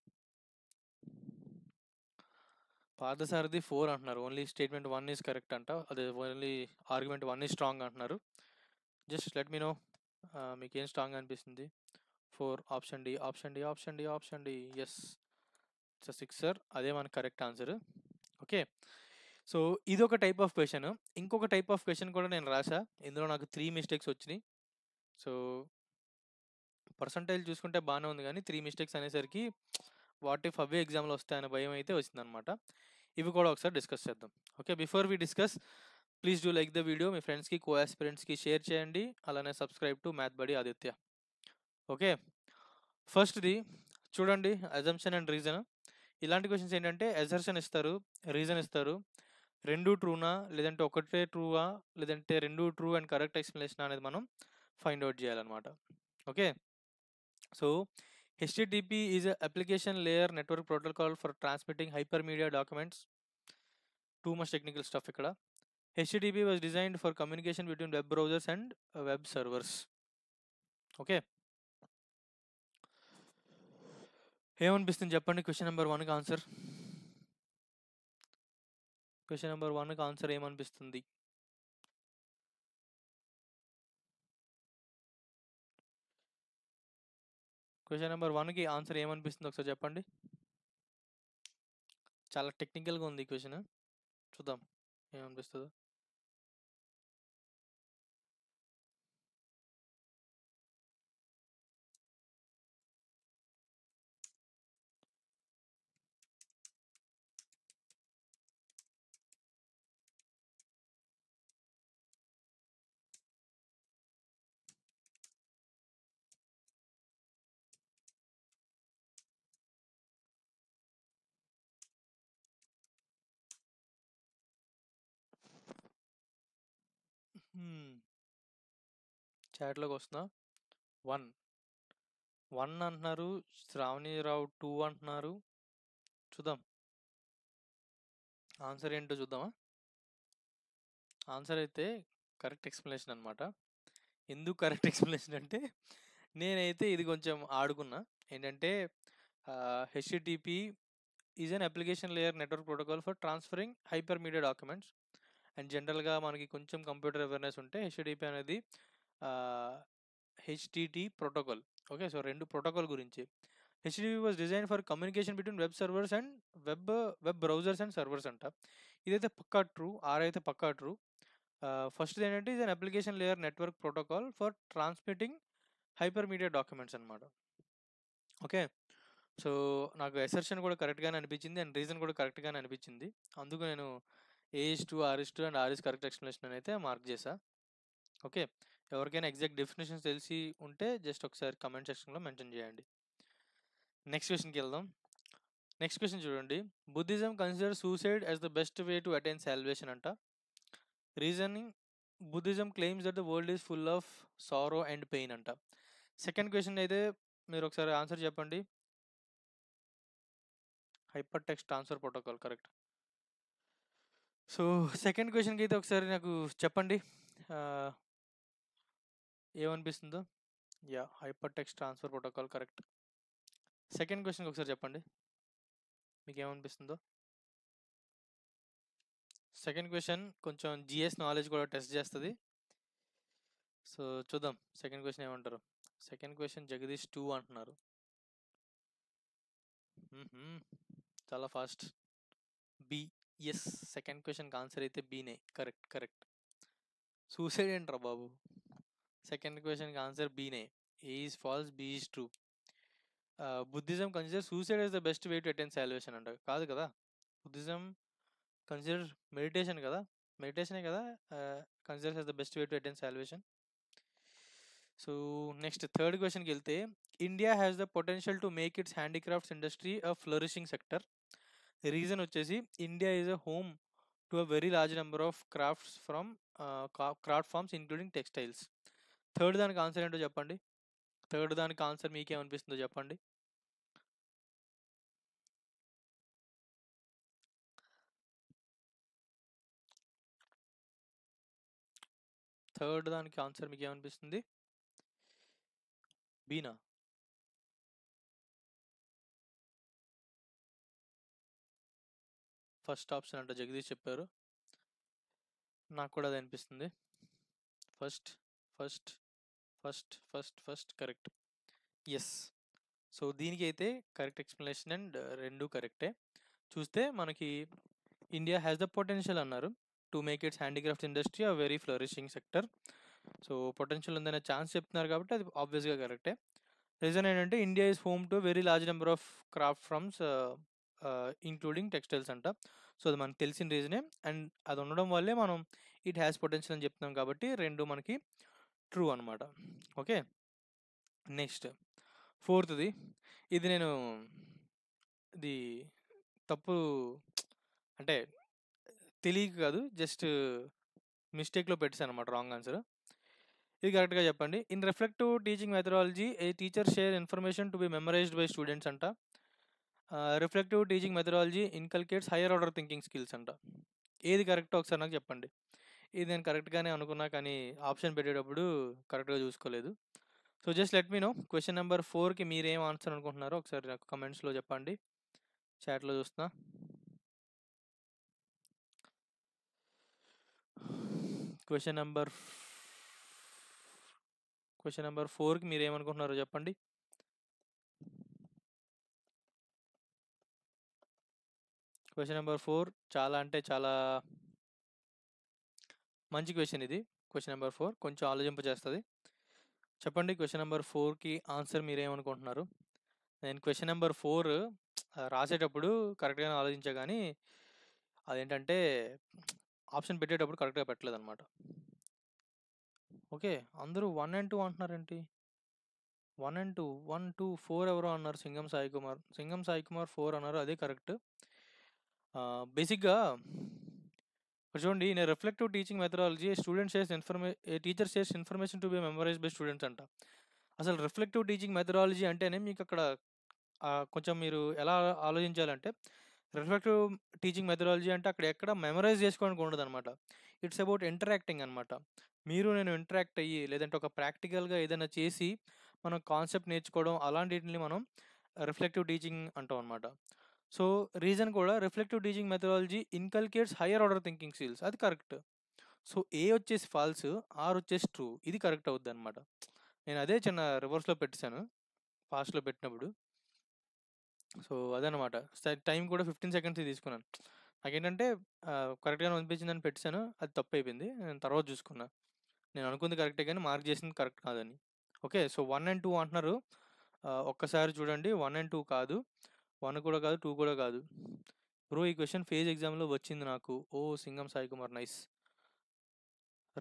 Parthasarathi 4 అంటున్నారు. Only statement 1 is correct అంట. అదే only argument 1 is strong అంటున్నారు. Just let me know మీకేం స్ట్రాంగ్ అనిపిస్తుంది. 4 option D, option D, option D, option D. Yes, it's a sixer. అదే మన correct answer. Okay, so ఇదొక type of question. ఇంకొక type of question కూడా నేను రాసా. ఇందులో నాకు 3 మిస్టేక్స్ వచ్చినాయి. సో పర్సంటేజ్ చూసుకుంటే బాగానే ఉంది, కానీ 3 మిస్టేక్స్ అనేసరికి వాట్ ఇఫ్ అవే ఎగ్జామ్లో వస్తాయనే భయం అయితే వచ్చిందనమాట. ఇవి కూడా ఒకసారి డిస్కస్ చేద్దాం. Okay, before we discuss, please do like the video, మీ ఫ్రెండ్స్కి కో ఆస్పిరెంట్స్కి షేర్ చేయండి. అలానే subscribe to math buddy Aditya. Okay, ఫస్ట్ది చూడండి, అజంప్షన్ అండ్ రీజన్. ఇలాంటి క్వశ్చన్స్ ఏంటంటే అజర్షన్ ఇస్తారు, రీజన్ ఇస్తారు, రెండు ట్రూనా లేదంటే ఒకటే ట్రూవా లేదంటే రెండు ట్రూ అండ్ కరెక్ట్ ఎక్స్ప్లెనేషన్ అనేది మనం ఫైండ్ అవుట్ చేయాలన్నమాట. Okay, so HTTP is a application layer network protocol for transmitting hypermedia documents. Too much technical stuff ikkada. HTTP was designed for communication between web browsers and web servers. Okay, ఏమనిపిస్తుంది చెప్పండి question number 1కి answer. Question number 1కి answer ఏమనిపిస్తుంది? Question number 1కి answer ఏమనిపిస్తుంది ఒకసారి చెప్పండి. చాలా టెక్నికల్గా ఉంది ఈ క్వశ్చన్, చూద్దాం ఏమనిపిస్తుందో. చాట్లోకి వస్తున్నా. 1 అంటున్నారు, శ్రావణిరావు 2 అంటున్నారు. చూద్దాం ఆన్సర్ ఏంటో చూద్దామా. ఆన్సర్ అయితే కరెక్ట్ ఎక్స్ప్లెనేషన్ అనమాట. ఎందుకు కరెక్ట్ ఎక్స్ప్లెనేషన్ అంటే నేనైతే ఇది కొంచెం ఆడుకున్నా. ఏంటంటే HTTP is an application layer network protocol for transferring hyper media documents. And జనరల్గా మనకి కొంచెం కంప్యూటర్ అవేర్నెస్ ఉంటే హెచ్టిటిపి అనేది హెచ్టిటి ప్రోటోకాల్. ఓకే, సో రెండు ప్రోటోకాల్ గురించి. HTTP was design for communication between web servers and web browsers and servers అంట. ఇదైతే పక్కా true, అయితే పక్కా ట్రూ. ఫస్ట్ ఏంటంటే ఇది an application layer network protocol for transmitting hyper media documents అనమాట. Okay, so నాకు assertion కూడా కరెక్ట్గానే అనిపించింది అండ్ రీజన్ కూడా కరెక్ట్గానే అనిపించింది. అందుకు నేను A:2 R:2 and R correct explanation అని అయితే మార్క్ చేశా. ఓకే, ఎవరికైనా ఎగ్జాక్ట్ డెఫినేషన్స్ తెలిసి ఉంటే జస్ట్ ఒకసారి కమెంట్ సెక్షన్లో మెన్షన్ చేయండి. నెక్స్ట్ క్వశ్చన్కి వెళ్దాం. నెక్స్ట్ క్వశ్చన్ చూడండి, Buddhism consider suicide as the best way to attain salvation అంట. Reasoning, Buddhism claims that the world is full of sorrow and pain అంట. సెకండ్ క్వశ్చన్ అయితే మీరు ఒకసారి ఆన్సర్ చెప్పండి. Hyper text transfer protocol correct. So second క్వశ్చన్కి అయితే ఒకసారి నాకు చెప్పండి ఏమనిపిస్తుందో. Yeah, hyper text transfer protocol correct. Second క్వశ్చన్కి ఒకసారి చెప్పండి మీకు ఏమనిపిస్తుందో. సెకండ్ క్వశ్చన్ కొంచెం జిఎస్ నాలెడ్జ్ కూడా టెస్ట్ చేస్తుంది. సో చూద్దాం సెకండ్ క్వశ్చన్ ఏమంటారు. సెకండ్ క్వశ్చన్ జగదీష్ 2 అంటున్నారు. చాలా ఫాస్ట్. బి, ఎస్, సెకండ్ క్వశ్చన్కి ఆన్సర్ అయితే బీనే కరెక్ట్. సూసైడ్ ఏంట్రా బాబు, సెకండ్ క్వశ్చన్కి answer బీనే. A is false, B is true. Buddhism consider suicide is the best way to attend salvation అంట. కాదు కదా, బుద్ధిజం కన్సిడర్ మెడిటేషన్ కదా, మెడిటేషనే కదా considers as the best way to attend salvation. So next third క్వశ్చన్కి వెళ్తే, India has the potential to make its handicrafts industry a flourishing sector. Reason వచ్చేసి India is a home to a very large number of crafts from craft forms including textiles. Third దానికి answer ఏంటో చెప్పండి. Third దానికి answer మీకేమనిపిస్తుందో చెప్పండి. Third దానికి answer మీకు ఏమనిపిస్తుంది? బీనా? First option అంట జగదీష్ చెప్పారు. నాకు కూడా అది అనిపిస్తుంది. First first first first first correct. Yes. So దీనికి అయితే కరెక్ట్ ఎక్స్ప్లెనేషన్ అండ్ రెండు కరెక్టే. చూస్తే మనకి ఇండియా హ్యాస్ ద పొటెన్షియల్ అన్నారు to make its handicrafts industry a very flourishing sector. So potential ఉందనే ఛాన్స్ చెప్తున్నారు కాబట్టి అది ఆబ్వియస్గా కరెక్టే. రీజన్ ఏంటంటే India is home to very large number of craft ఫ్రమ్స్ including textiles అంట. సో అది మనకు తెలిసిన రీజనే, అండ్ అది ఉండడం వల్లే మనం ఇట్ హ్యాస్ పొటెన్షియల్ అని చెప్తున్నాం కాబట్టి రెండు మనకి ట్రూ అనమాట. Okay, next ఫోర్త్ది. ఇది నేను ఇది తప్పు అంటే తెలియక కాదు, జస్ట్ మిస్టేక్లో పెట్టాను అనమాట, రాంగ్ ఆన్సర్. ఇది కరెక్ట్గా చెప్పండి. In reflective teaching methodology A teacher share information to B memorised by students అంట. Reflective teaching methodology ఇన్కల్కేట్స్ hire order thinking skills అంట. ఏది కరెక్టో ఒకసారి నాకు చెప్పండి. ఇది నేను కరెక్ట్గానే అనుకున్నా కానీ ఆప్షన్ పెట్టేటప్పుడు కరెక్ట్గా చూసుకోలేదు. So just let me know question number 4కి మీరేం ఆన్సర్ అనుకుంటున్నారో ఒకసారి నాకు కమెంట్స్లో చెప్పండి. చాట్లో చూస్తున్నా. క్వశ్చన్ నెంబర్ 4కి మీరు ఏమనుకుంటున్నారో చెప్పండి. క్వశ్చన్ నెంబర్ 4 చాలా అంటే చాలా మంచి క్వశ్చన్ ఇది. క్వశ్చన్ నెంబర్ 4 కొంచెం ఆలోచింపజేస్తుంది. చెప్పండి క్వశ్చన్ నెంబర్ 4కి ఆన్సర్ మీరేమనుకుంటున్నారు. నేను క్వశ్చన్ నెంబర్ 4 రాసేటప్పుడు కరెక్ట్గానే ఆలోచించా కానీ అదేంటంటే ఆప్షన్ పెట్టేటప్పుడు కరెక్ట్గా పెట్టలేదు అనమాట. ఓకే, అందరూ 1 and 2 అంటున్నారేంటి? 1 and 2, 1, 2, 4 ఎవరో అన్నారు. సింగం సాయి కుమార్ 4 అన్నారు, అదే కరెక్ట్. బేసిక్గా చూడండి, నేను reflective teaching methodology teacher shares information to be memorise by students అంట. అసలు రిఫ్లెక్టివ్ టీచింగ్ మెథడాలజీ అంటేనే మీకు అక్కడ కొంచెం మీరు ఎలా ఆలోచించాలంటే, రిఫ్లెక్టివ్ టీచింగ్ మెథడాలజీ అంటే అక్కడ ఎక్కడ మెమరైజ్ చేసుకోవడానికి ఉండదు అనమాట. ఇట్స్ అబౌట్ ఇంటరాక్టింగ్ అనమాట. మీరు నేను ఇంటరాక్ట్ అయ్యి లేదంటే ఒక ప్రాక్టికల్గా ఏదైనా చేసి మనం కాన్సెప్ట్ నేర్చుకోవడం, అలాంటిని మనం రిఫ్లెక్టివ్ టీచింగ్ అంటాం అనమాట. సో రీజన్ కూడా reflective teaching methodology ఇన్కల్కేట్స్ higher order thinking skills, అది కరెక్ట్. సో ఏ వచ్చేసి ఫాల్స్, ఆర్ వచ్చేసి ట్రూ, ఇది కరెక్ట్ అవుద్ది అనమాట. నేను అదే చిన్న రివర్స్లో పెట్టాను ఫాస్ట్లో పెట్టినప్పుడు. సో అదనమాట. టైం కూడా 15 సెకండ్స్ తీసుకున్నాను. నాకేంటంటే కరెక్ట్గానే అనిపించిందని పెట్టాను, అది తప్పు అయిపోయింది. నేను తర్వాత చూసుకున్నా, నేను అనుకుంది కరెక్టే కానీ మార్క్ చేసింది కరెక్ట్ కాదని. ఓకే, సో 1 and 2 అంటున్నారు. ఒక్కసారి చూడండి, 1 and 2 కాదు, 1 కూడా కాదు, 2 కూడా కాదు. బ్రో ఈ క్వశ్చన్ ఫేజ్ ఎగ్జామ్లో వచ్చింది నాకు. ఓ Singam Sai Kumar, nice.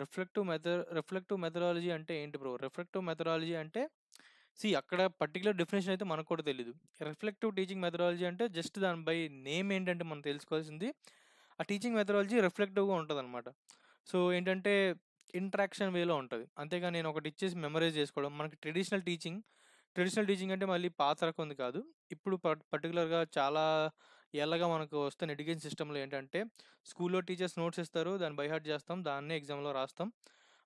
Reflective methodology అంటే ఏంటి బ్రో? రిఫ్లెక్టివ్ మెథడాలజీ అంటే అక్కడ పర్టికులర్ డెఫినేషన్ అయితే మనకు కూడా తెలియదు. రిఫ్లెక్టివ్ టీచింగ్ మెథడాలజీ అంటే జస్ట్ దాని బై నేమ్ ఏంటంటే మనం తెలుసుకోవాల్సింది, ఆ టీచింగ్ మెథడాలజీ రిఫ్లెక్టివ్గా ఉంటుంది అనమాట. సో ఏంటంటే ఇంట్రాక్షన్ వేలో ఉంటుంది. అంతేగాని నేను ఒకటి ఇచ్చేసి మెమరైజ్ చేసుకోవడం, మనకి ట్రెడిషనల్ టీచింగ్ అంటే మళ్ళీ పాత రకంది కాదు. ఇప్పుడు పర్టికులర్గా చాలా ఏళ్ళగా మనకు వస్తున్న ఎడ్యుకేషన్ సిస్టంలో ఏంటంటే స్కూల్లో టీచర్స్ నోట్స్ ఇస్తారు, దాన్ని బై హార్ట్ చేస్తాం, దాన్నే ఎగ్జామ్లో రాస్తాం,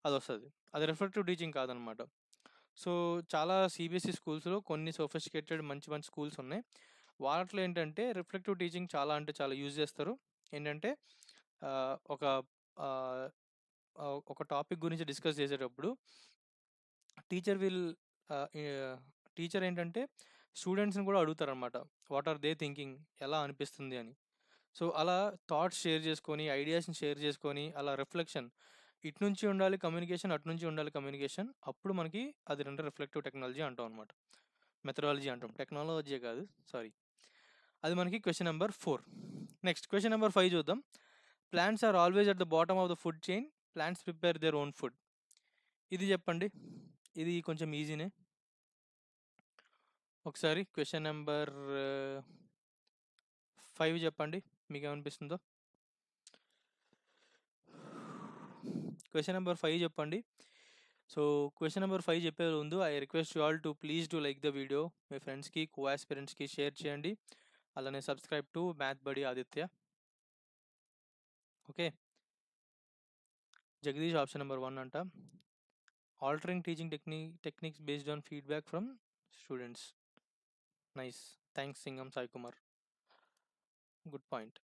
అది వస్తుంది. అది రిఫ్లెక్టివ్ టీచింగ్ కాదనమాట. సో చాలా సిబిఎస్ఈ స్కూల్స్లో కొన్ని సోఫిస్టికేటెడ్ మంచి మంచి స్కూల్స్ ఉన్నాయి. వాటిలో ఏంటంటే రిఫ్లెక్టివ్ టీచింగ్ చాలా అంటే చాలా యూజ్ చేస్తారు. ఏంటంటే ఒక ఒక టాపిక్ గురించి డిస్కస్ చేసేటప్పుడు టీచర్ ఏంటంటే స్టూడెంట్స్ని కూడా అడుగుతారనమాట, వాట్ ఆర్ దే థింకింగ్, ఎలా అనిపిస్తుంది అని. సో అలా థాట్స్ షేర్ చేసుకొని, ఐడియాస్ని షేర్ చేసుకొని, అలా రిఫ్లెక్షన్, ఇటు నుంచి ఉండాలి కమ్యూనికేషన్, అటు నుంచి ఉండాలి కమ్యూనికేషన్, అప్పుడు మనకి అది రెండు రిఫ్లెక్టివ్ టెక్నాలజీ అంటాం అనమాట. మెథడాలజీ అంటాం, టెక్నాలజీ కాదు, సారీ. అది మనకి question number 4. Next question number 5 చూద్దాం. Plants are always at the bottom of the food chain, plants prepare their own food. ఇది చెప్పండి. ఇది కొంచెం ఈజీనే. ఒకసారి క్వశ్చన్ నెంబర్ 5 చెప్పండి, మీకు ఏమనిపిస్తుందో. క్వశ్చన్ నెంబర్ 5 చెప్పండి. సో క్వశ్చన్ నెంబర్ 5 చెప్పే ముందు I request you all to please to like the video, మీ ఫ్రెండ్స్కి, కో ఆస్పిరెంట్స్కి షేర్ చేయండి. అలానే సబ్స్క్రైబ్ టు మ్యాథ్ బడి Aditya. Okay, Jagadish option number 1 అంట. Altering teaching techniques based on feedback from students. Nice, thanks Singam Sai Kumar, good point.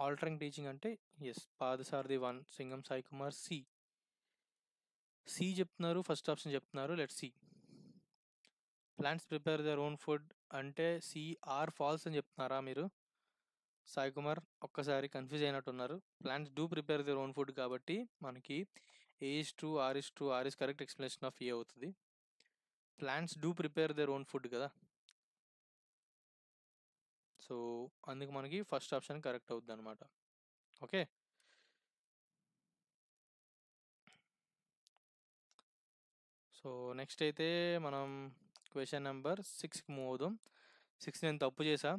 Altering teaching అంటే yes, Padasarathi 1, Singam Sai Kumar C చెప్తున్నారు, ఫస్ట్ ఆప్షన్ చెప్తున్నారు. Let see. Plants prepare their own food అంటే C are falls అని చెప్తున్నారా మీరు? సాయి కుమార్ ఒక్కసారి confuse అయినట్టున్నారు. Plants do prepare their own food కాబట్టి మనకి ఏ is true, R is true, R is correct explanation of ఏ అవుతుంది. Plants do prepare their own food కదా, so అందుకు మనకి ఫస్ట్ ఆప్షన్ కరెక్ట్ అవుద్ది అనమాట. ఓకే, సో నెక్స్ట్ అయితే మనం క్వశ్చన్ నెంబర్ 6కి మూవ్ అవుదాం. 6 నేను తప్పు చేసా.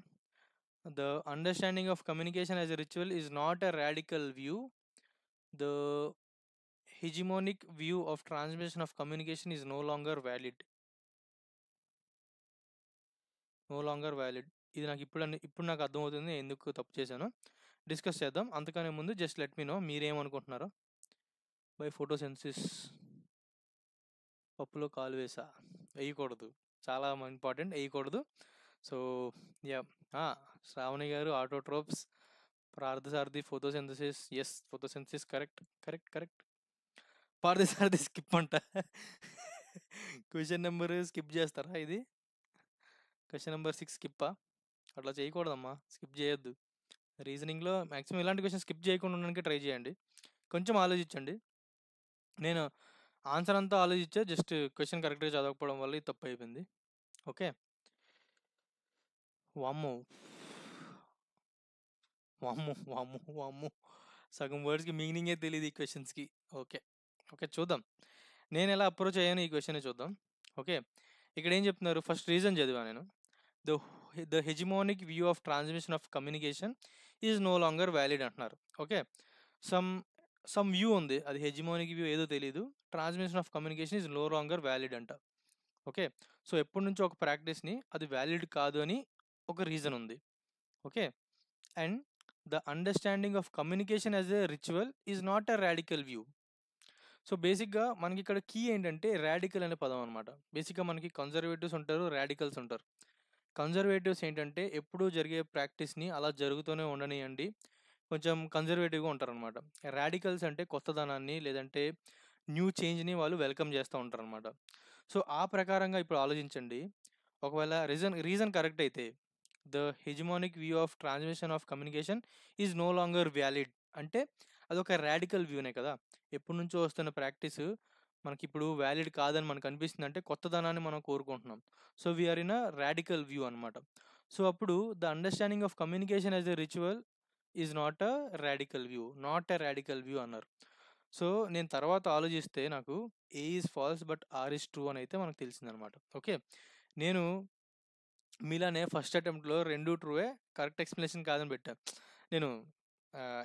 The understanding of communication as a ritual is not a radical view. The hegemonic view of transmission of communication is no longer valid. No longer valid. ఇది నాకు ఇప్పుడు నాకు అర్థమవుతుంది ఎందుకు తప్పు చేశాను. డిస్కస్ చేద్దాం. అంతకనే ముందు just let me no మీరేమనుకుంటున్నారో. By ఫోటోసెన్సిస్ పప్పులో కాలు వేసా, వేయకూడదు, చాలా ఇంపార్టెంట్, వేయకూడదు. సో యా, శ్రావణి గారు autotrophs, Parthasarathi photosynthesis, yes photosynthesis correct correct correct. Parthasarathi skip అంట. క్వశ్చన్ నెంబర్ స్కిప్ చేస్తారా? ఇది క్వశ్చన్ నెంబర్ 6 స్కిప్పా? అట్లా చేయకూడదమ్మా, స్కిప్ చేయొద్దు. రీజనింగ్లో మ్యాక్సిమం ఇలాంటి క్వశ్చన్ స్కిప్ చేయకుండా ఉండడానికి ట్రై చేయండి. కొంచెం ఆలోచించండి. నేను ఆన్సర్ అంతా ఆలోచించే జస్ట్ క్వశ్చన్ కరెక్ట్గా చదవకపోవడం వల్ల ఇది తప్పు అయిపోయింది. ఓకే, వామ్మో వామ్మో వామ్మో వామ్మో, సగం వర్డ్స్కి మీనింగే తెలియదు ఈ క్వశ్చన్స్కి. ఓకే ఓకే, చూద్దాం నేను ఎలా అప్రోచ్ అయ్యాను ఈ క్వశ్చన్ చూద్దాం. ఓకే, ఇక్కడ ఏం చెప్తున్నారు, ఫస్ట్ రీజన్ చదివా నేను. The హెజిమోనిక్ view of transmission of communication is no longer valid అంటున్నారు. ఓకే, సమ్ వ్యూ ఉంది, అది హెజిమోనిక్ వ్యూ ఏదో తెలియదు. Transmission of communication is no longer valid అంట. ఓకే, సో ఎప్పటి నుంచో ఒక ప్రాక్టీస్ని అది వ్యాలిడ్ కాదు అని ఒక రీజన్ ఉంది. Okay, and the understanding of communication as a ritual is not a radical view. So బేసిక్గా మనకి ఇక్కడ కీ ఏంటంటే రాడికల్ అనే పదం అనమాట. బేసిక్గా మనకి కన్జర్వేటివ్స్ ఉంటారు, రాడికల్స్ ఉంటారు. కన్జర్వేటివ్స్ ఏంటంటే ఎప్పుడూ జరిగే ప్రాక్టీస్ని అలా జరుగుతూనే ఉండనియండి, కొంచెం కన్జర్వేటివ్గా ఉంటారనమాట. రాడికల్స్ అంటే కొత్తదనాన్ని లేదంటే న్యూ చేంజ్ని వాళ్ళు వెల్కమ్ చేస్తూ ఉంటారనమాట. సో ఆ ప్రకారంగా ఇప్పుడు ఆలోచించండి. ఒకవేళ రీజన్ కరెక్ట్ అయితే the హెజిమోనిక్ view of transmission of communication is no longer valid అంటే అదొక రాడికల్ వ్యూనే కదా. ఎప్పటి నుంచో వస్తున్న ప్రాక్టీస్ మనకి ఇప్పుడు వ్యాలిడ్ కాదని మనకు అనిపిస్తుంది అంటే కొత్తదనాన్ని మనం కోరుకుంటున్నాం. So we are in a radical view అనమాట. సో అప్పుడు the understanding of communication as a ritual is not a radical view అన్నారు. సో నేను తర్వాత ఆలోచిస్తే నాకు ఏ is false but are is true అని అయితే మనకు తెలిసిందనమాట. ఓకే, నేను మీలానే ఫస్ట్ అటెంప్ట్లో 2 ట్రూవే, కరెక్ట్ ఎక్స్ప్లెనేషన్ కాదని పెట్టా. నేను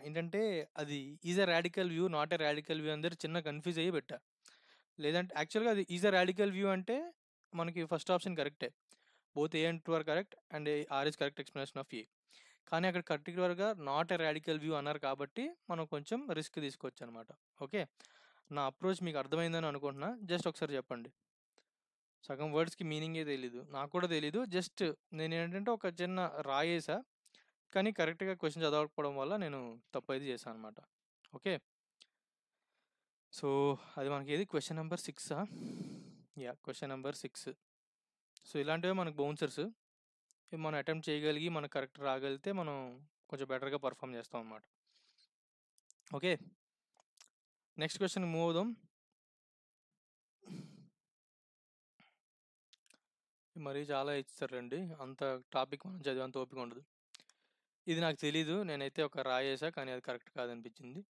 ఏంటంటే అది is a radical view not a radical view అందరు చిన్న కన్ఫ్యూజ్ అయ్యి పెట్టా. లేదంటే యాక్చువల్గా అది ఈజ్ ఎ రాడికల్ వ్యూ అంటే మనకి ఫస్ట్ ఆప్షన్ కరెక్టే, both A and true or correct and R is correct explanation of ఏ. కానీ అక్కడ పర్టికులర్గా నాట్ ఎ రాడికల్ వ్యూ అన్నారు కాబట్టి మనం కొంచెం రిస్క్ తీసుకోవచ్చు అనమాట. ఓకే, నా అప్రోచ్ మీకు అర్థమైందని అనుకుంటున్నా. జస్ట్ ఒకసారి చెప్పండి. సగం వర్డ్స్కి మీనింగే తెలీదు, నాకు కూడా తెలీదు. జస్ట్ నేను ఏంటంటే ఒక చిన్న రాయేసా, కానీ కరెక్ట్గా క్వశ్చన్ చదవకపోవడం వల్ల నేను తప్పు అయితే చేశాను అనమాట. ఓకే, సో అది మనకి ఏది question number 6. Yeah, question number 6. So ఇలాంటివే మనకు బౌన్సర్స్, మనం అటెంప్ట్ చేయగలిగి మనకు కరెక్ట్ రాగలిగితే మనం కొంచెం బెటర్గా పర్ఫామ్ చేస్తాం అన్నమాట. ఓకే, నెక్స్ట్ క్వశ్చన్ మూవ్ అవుదాం. మరీ చాలా ఇచ్చారండి, అంత టాపిక్ మనం చదివేంత ఓపిక ఉండదు. ఇది నాకు తెలీదు, నేనైతే ఒక రాయేసా కానీ అది correct కాదనిపించింది.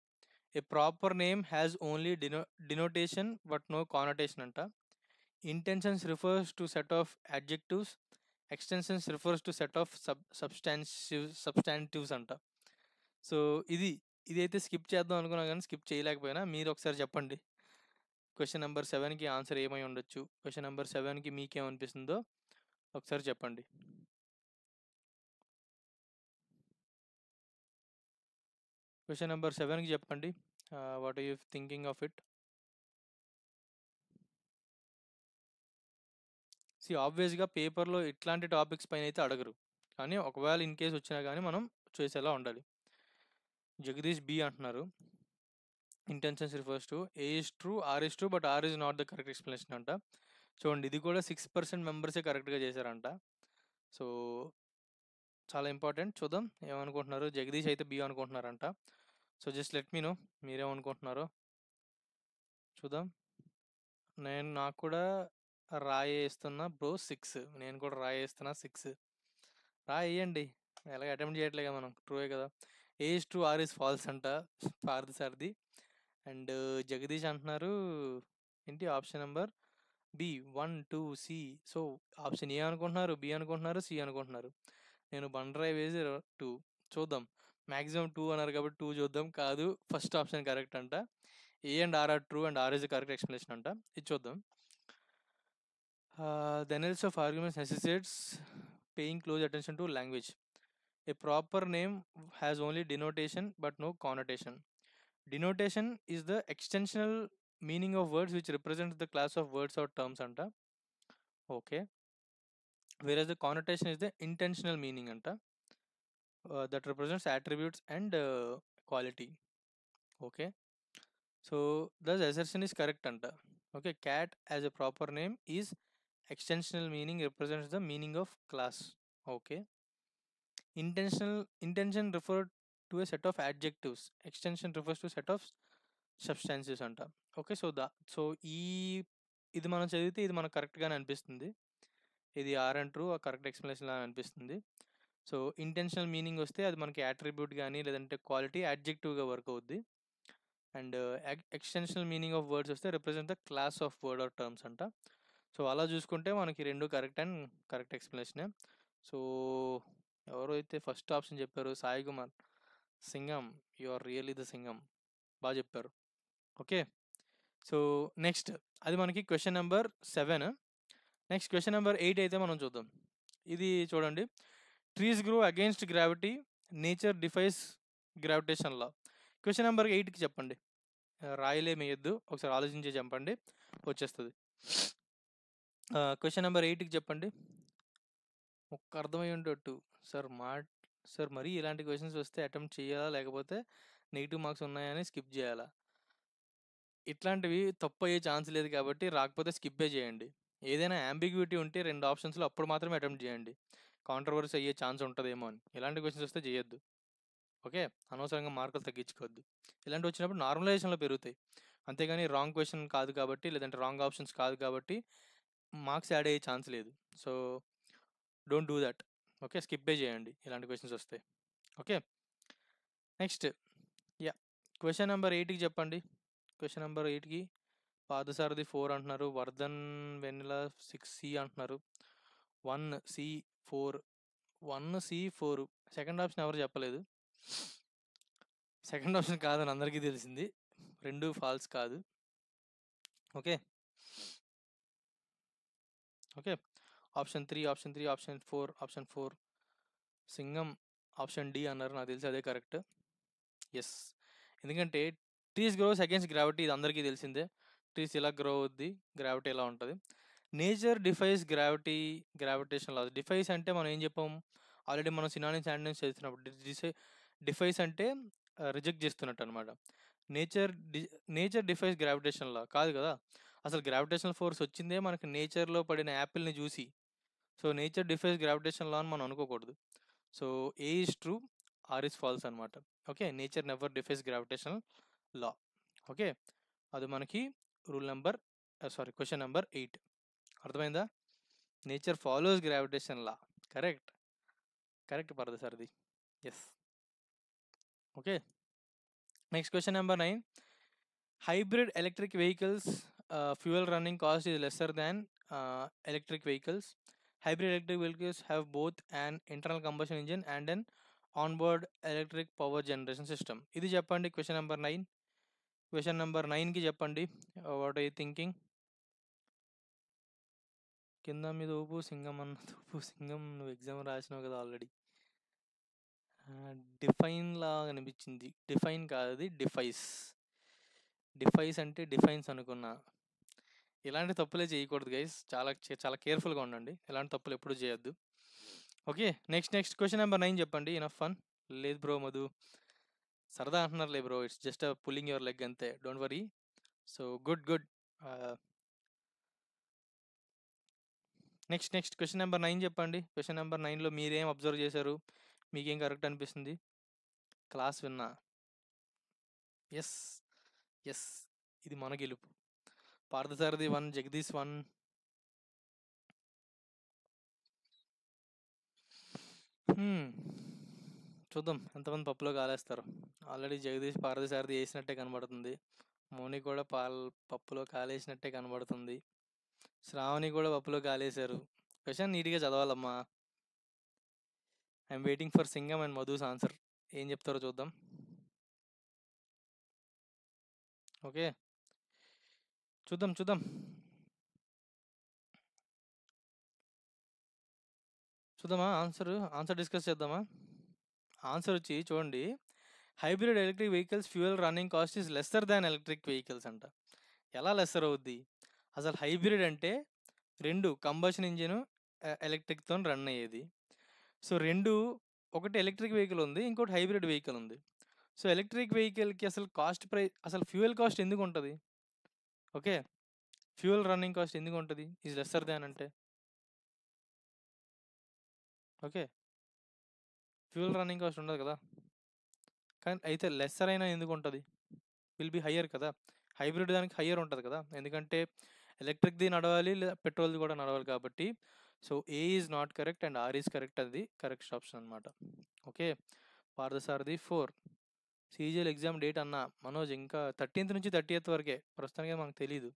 A proper name has only డినోటేషన్ but no connotation అంట. Intentions refers to set of adjectives, extensions refers to set of సబ్స్టాంటివ్స్ అంట. సో ఇదైతే స్కిప్ చేద్దాం అనుకున్నా కానీ స్కిప్ చేయలేకపోయినా. మీరు ఒకసారి చెప్పండి క్వశ్చన్ నెంబర్ 7కి ఆన్సర్ ఏమై ఉండొచ్చు. క్వశ్చన్ నెంబర్ 7కి మీకేమనిపిస్తుందో ఒకసారి చెప్పండి. క్వశ్చన్ నెంబర్ 7కి చెప్పండి, what are you thinking of it. ఆబ్వియస్గా పేపర్లో ఇట్లాంటి టాపిక్స్ పైన అయితే అడగరు, కానీ ఒకవేళ ఇన్ కేస్ వచ్చినా కానీ మనం చేసేలా ఉండాలి. జగదీష్ బి అంటున్నారు. Intentions refers to A is true, R is true, but R is not the correct explanation అంట. చూడండి, ఇది కూడా 6% మెంబర్సే కరెక్ట్గా చేశారంట. సో చాలా ఇంపార్టెంట్. చూద్దాం ఏమనుకుంటున్నారు. జగదీష్ అయితే B అనుకుంటున్నారంట. So just let me no మీరేమనుకుంటున్నారో చూద్దాం. నాకు కూడా రాయేస్తున్నా బ్రో 6. నేను కూడా రాయేస్తున్నా 6. రాయండి, ఎలాగ అటెంప్ట్ చేయట్లేగా మనం. ట్రూయే కదా. A is true, R is false అంట పార్థ సార్ది. అండ్ జగదీష్ అంటున్నారు ఏంటి option number B 1 2 C. So option A అనుకుంటున్నారు, బి అనుకుంటున్నారు, సి అనుకుంటున్నారు. నేను బండరాయి వేసి 2 చూద్దాం. మ్యాక్సిమం 2 అన్నారు కాబట్టి 2 చూద్దాం. కాదు, ఫస్ట్ ఆప్షన్ కరెక్ట్ అంట. A and R R true and R is the correct explanation అంట. ఇది చూద్దాం. The analysis of arguments necessitates paying close attention to language. A proper name has only denotation but no connotation. Denotation is the extensional meaning of words which represents the class of words or terms anta. Okay. Whereas the connotation is the intentional meaning anta, that represents attributes and quality. Okay. So thus assertion is correct anta. Okay. Cat as a proper name is extensional meaning represents the meaning of class. Okay. Intention refer to a set of adjectives. Extension refers to a set of substances అంట. Okay. So ఇది మనం చదివితే ఇది మనకు కరెక్ట్గానే అనిపిస్తుంది. ఇది R and true correct explanation లాగా అనిపిస్తుంది. సో ఇంటెన్షనల్ మీనింగ్ వస్తే అది మనకి యాట్రిబ్యూట్ కానీ లేదంటే క్వాలిటీ యాడ్జెక్టివ్గా వర్క్ అవుద్ది. And extensional meaning of words వస్తే represent the class of word or terms అంట. సో అలా చూసుకుంటే మనకి రెండు కరెక్ట్ అండ్ కరెక్ట్ ఎక్స్ప్లెనేషనే. సో ఎవరో అయితే ఫస్ట్ ఆప్షన్ చెప్పారు, Sai Kumar Singam, you are really the Singam, బాగా చెప్పారు. ఓకే. సో నెక్స్ట్ అది మనకి question number 7. Next question number 8 అయితే మనం చూద్దాం. ఇది చూడండి. Trees grow against gravity, nature defies gravitation లా. క్వశ్చన్ నెంబర్ 8కి చెప్పండి. రాయలేమేయద్దు, ఒకసారి ఆలోచించి చెప్పండి, వచ్చేస్తుంది. క్వశ్చన్ నెంబర్ 8కి చెప్పండి. ఒక్క అర్థమై ఉండేట్టు. సార్ మరీ ఇలాంటి క్వశ్చన్స్ వస్తే అటెంప్ట్ చేయాలా లేకపోతే నెగిటివ్ మార్క్స్ ఉన్నాయని స్కిప్ చేయాలా? ఇట్లాంటివి తప్పు అయ్యే ఛాన్స్ లేదు కాబట్టి రాకపోతే స్కిప్పే చేయండి. ఏదైనా అంబిగ్యూటీ ఉంటే 2 ఆప్షన్స్లో అప్పుడు మాత్రమే అటెంప్ట్ చేయండి. కాంట్రవర్సీ అయ్యే ఛాన్స్ ఉంటుందేమో అని. ఇలాంటి క్వశ్చన్స్ వస్తే చేయొద్దు. ఓకే. అనవసరంగా మార్కులు తగ్గించుకోవద్దు. ఇలాంటివి వచ్చినప్పుడు నార్మలైజేషన్లో పెరుగుతాయి. అంతేగాని రాంగ్ క్వశ్చన్ కాదు కాబట్టి లేదంటే రాంగ్ ఆప్షన్స్ కాదు కాబట్టి మార్క్స్ యాడ్ అయ్యే ఛాన్స్ లేదు. So don't do that. Okay. స్కిప్పే చేయండి ఇలాంటి క్వశ్చన్స్ వస్తే. ఓకే. నెక్స్ట్ క్వశ్చన్ నెంబర్ 8కి చెప్పండి. క్వశ్చన్ నెంబర్ 8కి పాదసారథి 4 అంటున్నారు, వర్ధన్ వెన్నెల 6C అంటున్నారు, 1C4 1C4. సెకండ్ ఆప్షన్ ఎవరు చెప్పలేదు. సెకండ్ ఆప్షన్ కాదని అందరికీ తెలిసింది. 2 ఫాల్స్ కాదు. Okay. Okay. Option 3 option 4 Singam option D అన్నారు. నాకు తెలిసి అదే కరెక్ట్. ఎస్. ఎందుకంటే ట్రీస్ గ్రోస్ అగేన్స్ట్ గ్రావిటీ, ఇది అందరికీ తెలిసిందే. ట్రీస్ ఇలా గ్రో అవుద్ది, గ్రావిటీ ఎలా ఉంటుంది. Nature defies gravitation laws. Defies అంటే మనం ఏం చెప్పాం ఆల్రెడీ, మనం సినానిమ్స్ యాంటోనిమ్స్ చేస్తున్నప్పుడు డిఫైస్ అంటే రిజెక్ట్ చేస్తున్నట్టు అనమాట. నేచర్ డిఫైస్ గ్రావిటేషన్ లా కాదు కదా. అసలు గ్రావిటేషనల్ ఫోర్స్ వచ్చిందే మనకి నేచర్లో పడిన యాపిల్ని చూసి. సో నేచర్ డిఫైస్ గ్రావిటేషన్ లా అని మనం అనుకోకూడదు. So A is true, are is false అనమాట. Okay. Nature never defies gravitational లా. ఓకే. అది మనకి క్వశ్చన్ నెంబర్ 8. అర్థమైందా? Nature follows gravitation law. Correct Parthasarathi. Yes. Okay. Next question number 9. Hybrid electric vehicles fuel running cost is lesser than electric vehicles. Hybrid electric vehicles have both an internal combustion engine and an onboard electric power generation system. ఇది చెప్పండి question number 9. Question number 9కి చెప్పండి. What are you thinking? కింద మీద ఊపు సింగం నువ్వు exam రాసినావు కదా already. Define లాగా అనిపించింది. డిఫైన్ కాదు, అది డిఫైస్ అంటే డిఫైన్స్ అనుకున్నా. ఇలాంటి తప్పులే చేయకూడదు గైస్. చాలా కేర్ఫుల్గా ఉండండి. ఇలాంటి తప్పులు ఎప్పుడు చేయొద్దు. ఓకే. నెక్స్ట్ క్వశ్చన్ నెంబర్ 9 చెప్పండి. ఇనఫ్ ఫన్ లేదు బ్రో మధు. సరదా అంటున్నారులే bro. It's just pulling your leg అంతే. Don't worry. So good good. Next question number 9 చెప్పండి. క్వశ్చన్ నెంబర్ 9లో మీరేం అబ్జర్వ్ చేశారు? మీకేం కరెక్ట్ అనిపిస్తుంది? క్లాస్ విన్నా. ఎస్ ఎస్, ఇది మన గెలుపు. పార్థసారథి 1, జగదీష్ 1. చూద్దాం ఎంతమంది పప్పులో కాలేస్తారు. ఆల్రెడీ జగదీష్ పార్థసారథి వేసినట్టే కనబడుతుంది. మౌని కూడా పప్పులో కాలేసినట్టే కనబడుతుంది. శ్రావణి కూడా పప్పులో కాలేశారు. క్వశ్చన్ నీట్గా చదవాలమ్మా. I'm waiting for Singam and Madhu's answer. ఏం చెప్తారో చూద్దాం. ఓకే, చూద్దాం చూద్దామా. ఆన్సర్ డిస్కస్ చేద్దామా. ఆన్సర్ వచ్చి చూడండి, hybrid electric vehicles fuel running cost is lesser than electric vehicles అంట. ఎలా లెస్సర్ అవుద్ది? అసలు హైబ్రిడ్ అంటే రెండు కంబషన్ ఇంజిన్ ఎలక్ట్రిక్తో రన్ అయ్యేది. సో ఒకటి ఎలక్ట్రిక్ వెహికల్ ఉంది, ఇంకోటి హైబ్రిడ్ వెహికల్ ఉంది. సో ఎలక్ట్రిక్ వెహికల్కి అసలు అసలు ఫ్యూయల్ కాస్ట్ ఎందుకు ఉంటుంది? ఓకే, ఫ్యూయల్ రన్నింగ్ కాస్ట్ ఎందుకు ఉంటుంది ఈజ్ లెస్సర్ దాన్ అంటే? ఓకే, ఫ్యూయల్ రన్నింగ్ కాస్ట్ ఉండదు కదా. కానీ అయితే లెస్సర్ అయినా ఎందుకు ఉంటుంది? విల్ బి హయ్యర్ కదా. హైబ్రిడ్ దానికి హయ్యర్ ఉంటుంది కదా, ఎందుకంటే ఎలక్ట్రిక్ది నడవాలి, లేదా పెట్రోల్ది కూడా నడవాలి కాబట్టి. So A is not correct and R is correct. అది కరెక్ట్ ఆప్షన్ అనమాట. Okay, Parthasarathi 4. CGL exam date అన్న మనోజ్ ఇంకా 13th నుంచి 30th వరకే, ప్రస్తుతానికి మనకు తెలీదు.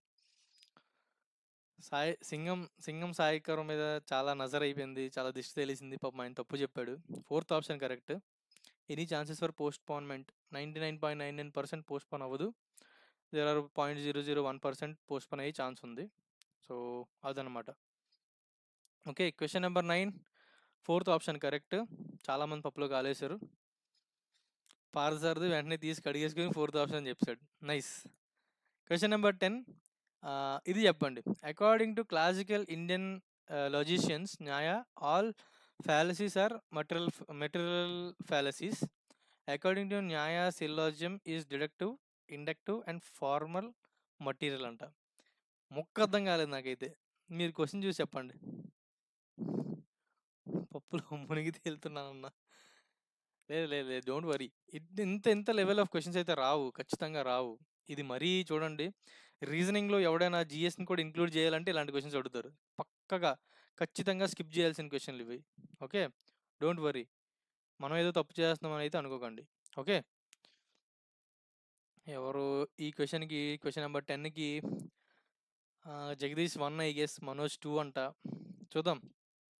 సింగం సాయికర్ మీద చాలా నజర్ అయిపోయింది, చాలా దిష్టి తెలిసింది. పాపం ఆయన తప్పు చెప్పాడు. 4th option correct. Any chances for postponement? 99.99% postpone అవ్వదు. దేర్ ఆర్ 0.001% పోస్ట్పోన్ అయ్యే ఛాన్స్ ఉంది. సో అదనమాట. Okay, question number 9, 4th option correct. చాలామంది పప్పులో కాలేశారు. పార్థసారథి వెంటనే తీసి కడిగేసుకుని 4th ఆప్షన్ చెప్పాడు. నైస్. క్వశ్చన్ నెంబర్ 10, ఇది చెప్పండి. According to classical Indian logicians న్యాయ, all fallacies are material fallacies. According to న్యాయ, syllogism is deductive, inductive and formal material అంట. మొక్క అర్థం కాలేదు నాకైతే. మీరు క్వశ్చన్ చూసి చెప్పండి. పప్పులో మునిగి తేలుతున్నానన్నా. లేదు, డోంట్ వరీ. ఇంత లెవెల్ ఆఫ్ క్వశ్చన్స్ అయితే రావు, ఖచ్చితంగా రావు. ఇది మరీ చూడండి, రీజనింగ్లో ఎవడైనా జిఎస్ని కూడా ఇంక్లూడ్ చేయాలంటే ఇలాంటి క్వశ్చన్స్ అడుగుతారు. పక్కగా ఖచ్చితంగా స్కిప్ చేయాల్సిన క్వశ్చన్లు ఇవి. Okay, don't worry. మనం ఏదో తప్పు చేస్తున్నామని అయితే అనుకోకండి. ఓకే, ఎవరు ఈ క్వశ్చన్ నెంబర్ 10కి జగదీష్ 1, ఐ గెస్. మనోజ్ 2 అంట. చూద్దాం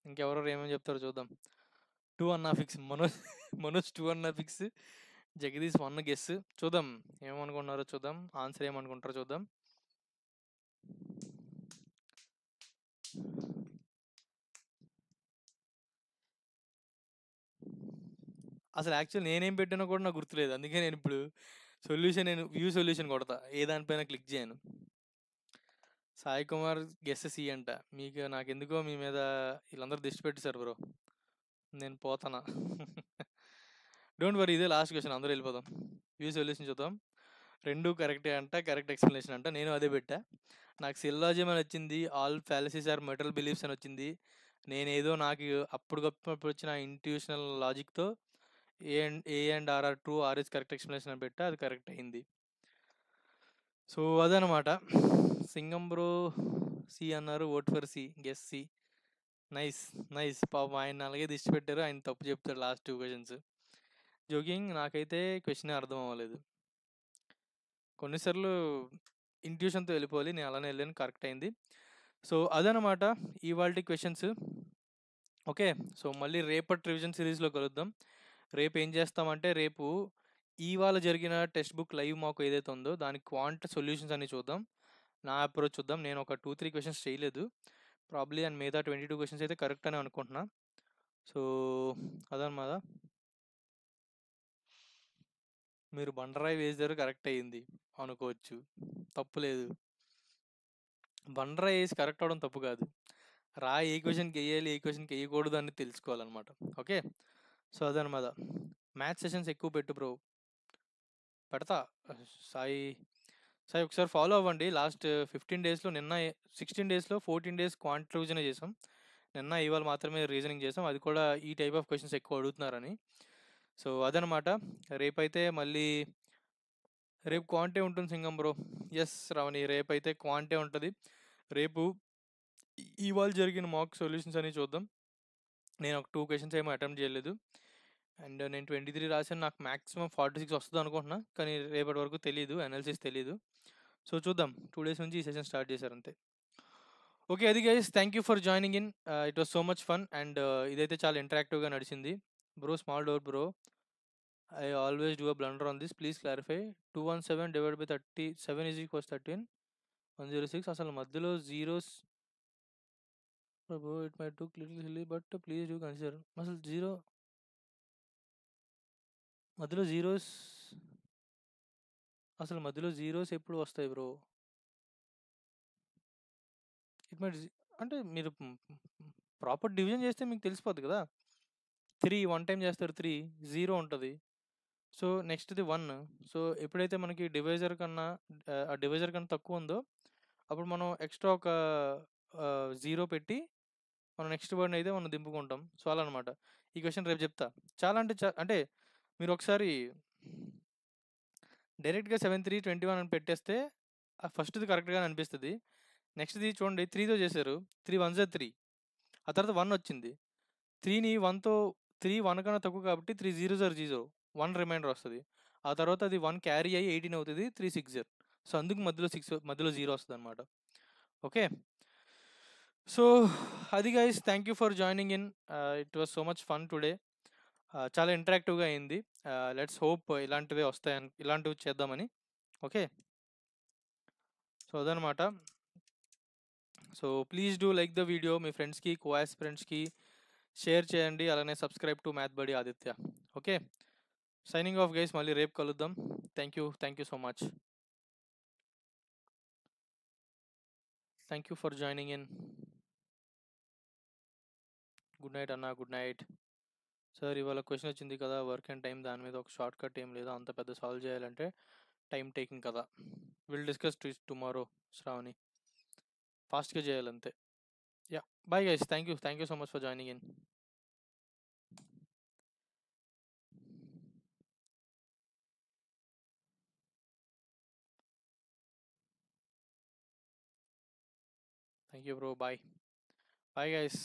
ఇంకెవరెవరు ఏమేమి చెప్తారో చూద్దాం. 2 అన్నా ఫిక్స్. మనోజ్ 2 అన్నా ఫిక్స్. జగదీష్ 1 గెస్. చూద్దాం ఏమనుకుంటున్నారో చూద్దాం, ఆన్సర్ ఏమనుకుంటారో చూద్దాం. అసలు యాక్చువల్ నేనేం పెట్టానో కూడా నాకు గుర్తులేదు, అందుకే నేను ఇప్పుడు వ్యూ సొల్యూషన్ కొడతా, ఏ దానిపైన క్లిక్ చేయను. సాయి కుమార్ గెస్ సి అంట. నాకెందుకో మీ మీద వీళ్ళందరూ దిష్టి పెట్టేశారు బ్రో, నేను పోతానా. డోంట్ వరీ, ఇదే లాస్ట్ క్వశ్చన్, అందరూ వెళ్ళిపోదాం. వ్యూ సొల్యూషన్ చూద్దాం. 2 కరెక్టే అంట, కరెక్ట్ ఎక్స్ప్లెనేషన్ అంట. నేను అదే పెట్టా. నాకు సిల్లాజియం అని వచ్చింది, ఆల్ ఫ్యాలసీస్ ఆర్ మెటల్ బిలీఫ్స్ అని వచ్చింది. నేనేదో నాకు అప్పుడు వచ్చిన intuitional లాజిక్తో A and R R true, R is correct explanation అని పెట్టా, అది కరెక్ట్ అయింది. సో అదనమాట. సింగం బ్రో సి అన్నారు, vote for C, guess C. Nice. పాపం ఆయన అలాగే దిష్టి పెట్టారు, ఆయన తప్పు చెప్తారు లాస్ట్ 2 క్వశ్చన్స్. జోకింగ్, నాకైతే క్వశ్చన్ అర్థం అవ్వలేదు. కొన్నిసార్లు ఇంట్యూషన్తో వెళ్ళిపోవాలి, నేను అలానే వెళ్ళాను, కరెక్ట్ అయింది. సో అదనమాట ఇవాల్టి క్వశ్చన్స్. ఓకే, సో మళ్ళీ రేపటి రివిజన్ సిరీస్లో కలుద్దాం. రేపు ఏం చేస్తామంటే, రేపు ఇవాళ జరిగిన టెక్స్ట్ బుక్ లైవ్ మాకు ఏదైతే ఉందో దాని క్వాంట్ సొల్యూషన్స్ అన్ని చూద్దాం. నా అప్రోచ్ చూద్దాం. నేను ఒక 2-3 క్వశ్చన్స్ చేయలేదు ప్రాబ్లీ, అండ్ మిగతా 22 క్వశ్చన్స్ అయితే కరెక్ట్ అని అనుకుంటున్నా. సో అదనమాట. మీరు బండరాయి వేసారు, కరెక్ట్ అయ్యింది అనుకోవచ్చు, తప్పు లేదు. బండరాయి వేసి కరెక్ట్ అవడం తప్పు కాదు, రాయి ఏ క్వశ్చన్కి వేయాలి, ఏ క్వశ్చన్కి వేయకూడదు అని తెలుసుకోవాలన్నమాట. ఓకే, సో అదనమాట. మ్యాథ్స్ సెషన్స్ ఎక్కువ పెట్టు బ్రో. పెడతా. సాయి సాయి ఒకసారి ఫాలో అవ్వండి. లాస్ట్ 15 డేస్‌లో నిన్న 16 డేస్‌లో 14 డేస్ క్వాంట్ రివిజనే చేసాం. నిన్న, ఇవాళ మాత్రమే రీజనింగ్ చేసాం. అది కూడా ఈ టైప్ ఆఫ్ క్వెషన్స్ ఎక్కువ అడుగుతున్నారని. సో అదనమాట. రేపైతే మళ్ళీ రేపు క్వాంటే ఉంటుంది సింగం బ్రో. యెస్ శ్రావణి, రేపైతే క్వాంటే ఉంటది. రేపు ఇవాళ జరిగిన మాక్ సొల్యూషన్స్ అని చూద్దాం. నేను ఒక 2 క్వెషన్స్ ఏమో అటెంప్ట్ చేయలేదు. అండ్ నేను 23 రాసాను. నాకు మాక్సిమం 46 వస్తది అనుకుంటున్నా. కానీ రేపటి వరకు తెలీదు. అనాలిసిస్ తెలీదు. సో చూద్దాం. 2 డేస్ నుంచి ఈ సెషన్ స్టార్ట్ చేశారు అంతే. ఓకే. అది guys, thank you for joining in. It was so much fun. And ఇదైతే చాలా ఇంటరాక్టివ్‌గా నడిచింది. Bro small door bro. I always do a blunder on this. Please clarify. 217 divided by 37 is equals 13. 106 అసలు మధ్యలో zeros bro, it might look little silly but please do consider. అసలు మధ్యలో zeros మధ్యలో zeros ఎప్పుడు వస్తాయి బ్రో? ఇట్ మైట్ అంటే మీరు proper division చేస్తే మీకు తెలిసిపోద్ది కదా. 3 1 టైమ్ చేస్తారు, 3 0 ఉంటుంది. సో నెక్స్ట్‌ది 1. సో ఎప్పుడైతే మనకి డివైజర్ కన్నా ఆ డివైజర్ కన్నా తక్కువ ఉందో అప్పుడు మనం ఎక్స్ట్రా ఒక 0 పెట్టి మనం నెక్స్ట్ వర్డ్‌ని అయితే మనం దింపుకుంటాం. సో అలా అనమాట. ఈ క్వెషన్ రేపు చెప్తా. చాలా అంటే మీరు ఒకసారి డైరెక్ట్‌గా 7, 3, 21 అని పెట్టేస్తే ఫస్ట్‌ది కరెక్ట్‌గానే అనిపిస్తది. నెక్స్ట్‌ది చూడండి 3తో చేశారు. 3 వన్స్ ఆర్ 3. ఆ తర్వాత 1 వచ్చింది. 3ని 1తో 3 1 కన్నా తక్కువ కాబట్టి 3 జీరోస్ ఆర్ 0. 1 రిమైండర్ వస్తది. ఆ తర్వాత అది 1 క్యారీ అయ్యి 18 అవుతది. 3 6 జీరో. సో అందుకు మధ్యలో 0 వస్తదనమాట. ఓకే. సో అది guys, thank you for joining in. It was so much fun today. చాలా ఇంటరాక్టివ్‌గా అయింది. లెట్స్ హోప్ ఇలాంటివి చేద్దామని. ఓకే. సో అదనమాట. So please do like the video. మీ ఫ్రెండ్స్‌కి, కో-ఆస్పిరెంట్స్‌కి షేర్ చేయండి. అలానే subscribe to math buddy Aditya. Okay. Signing off guys. మళ్ళీ రేపు కలుద్దాం. Thank you so much. Thank you for joining in. Good night అన్న. Good night. సార్ ఇవాళ question వచ్చింది కదా, వర్క్ అండ్ టైం, దాని మీద ఒక షార్ట్ కట్ ఏం లేదా? అంత పెద్ద సాల్వ్ చేయాలంటే టైం టేకింగ్ కదా. Will discuss tomorrow Shravani. ఫాస్ట్‌గా చేయాలంతే. Yeah! Bye guys. Thank you so much for joining in. Thank you bro. By. Bye guys.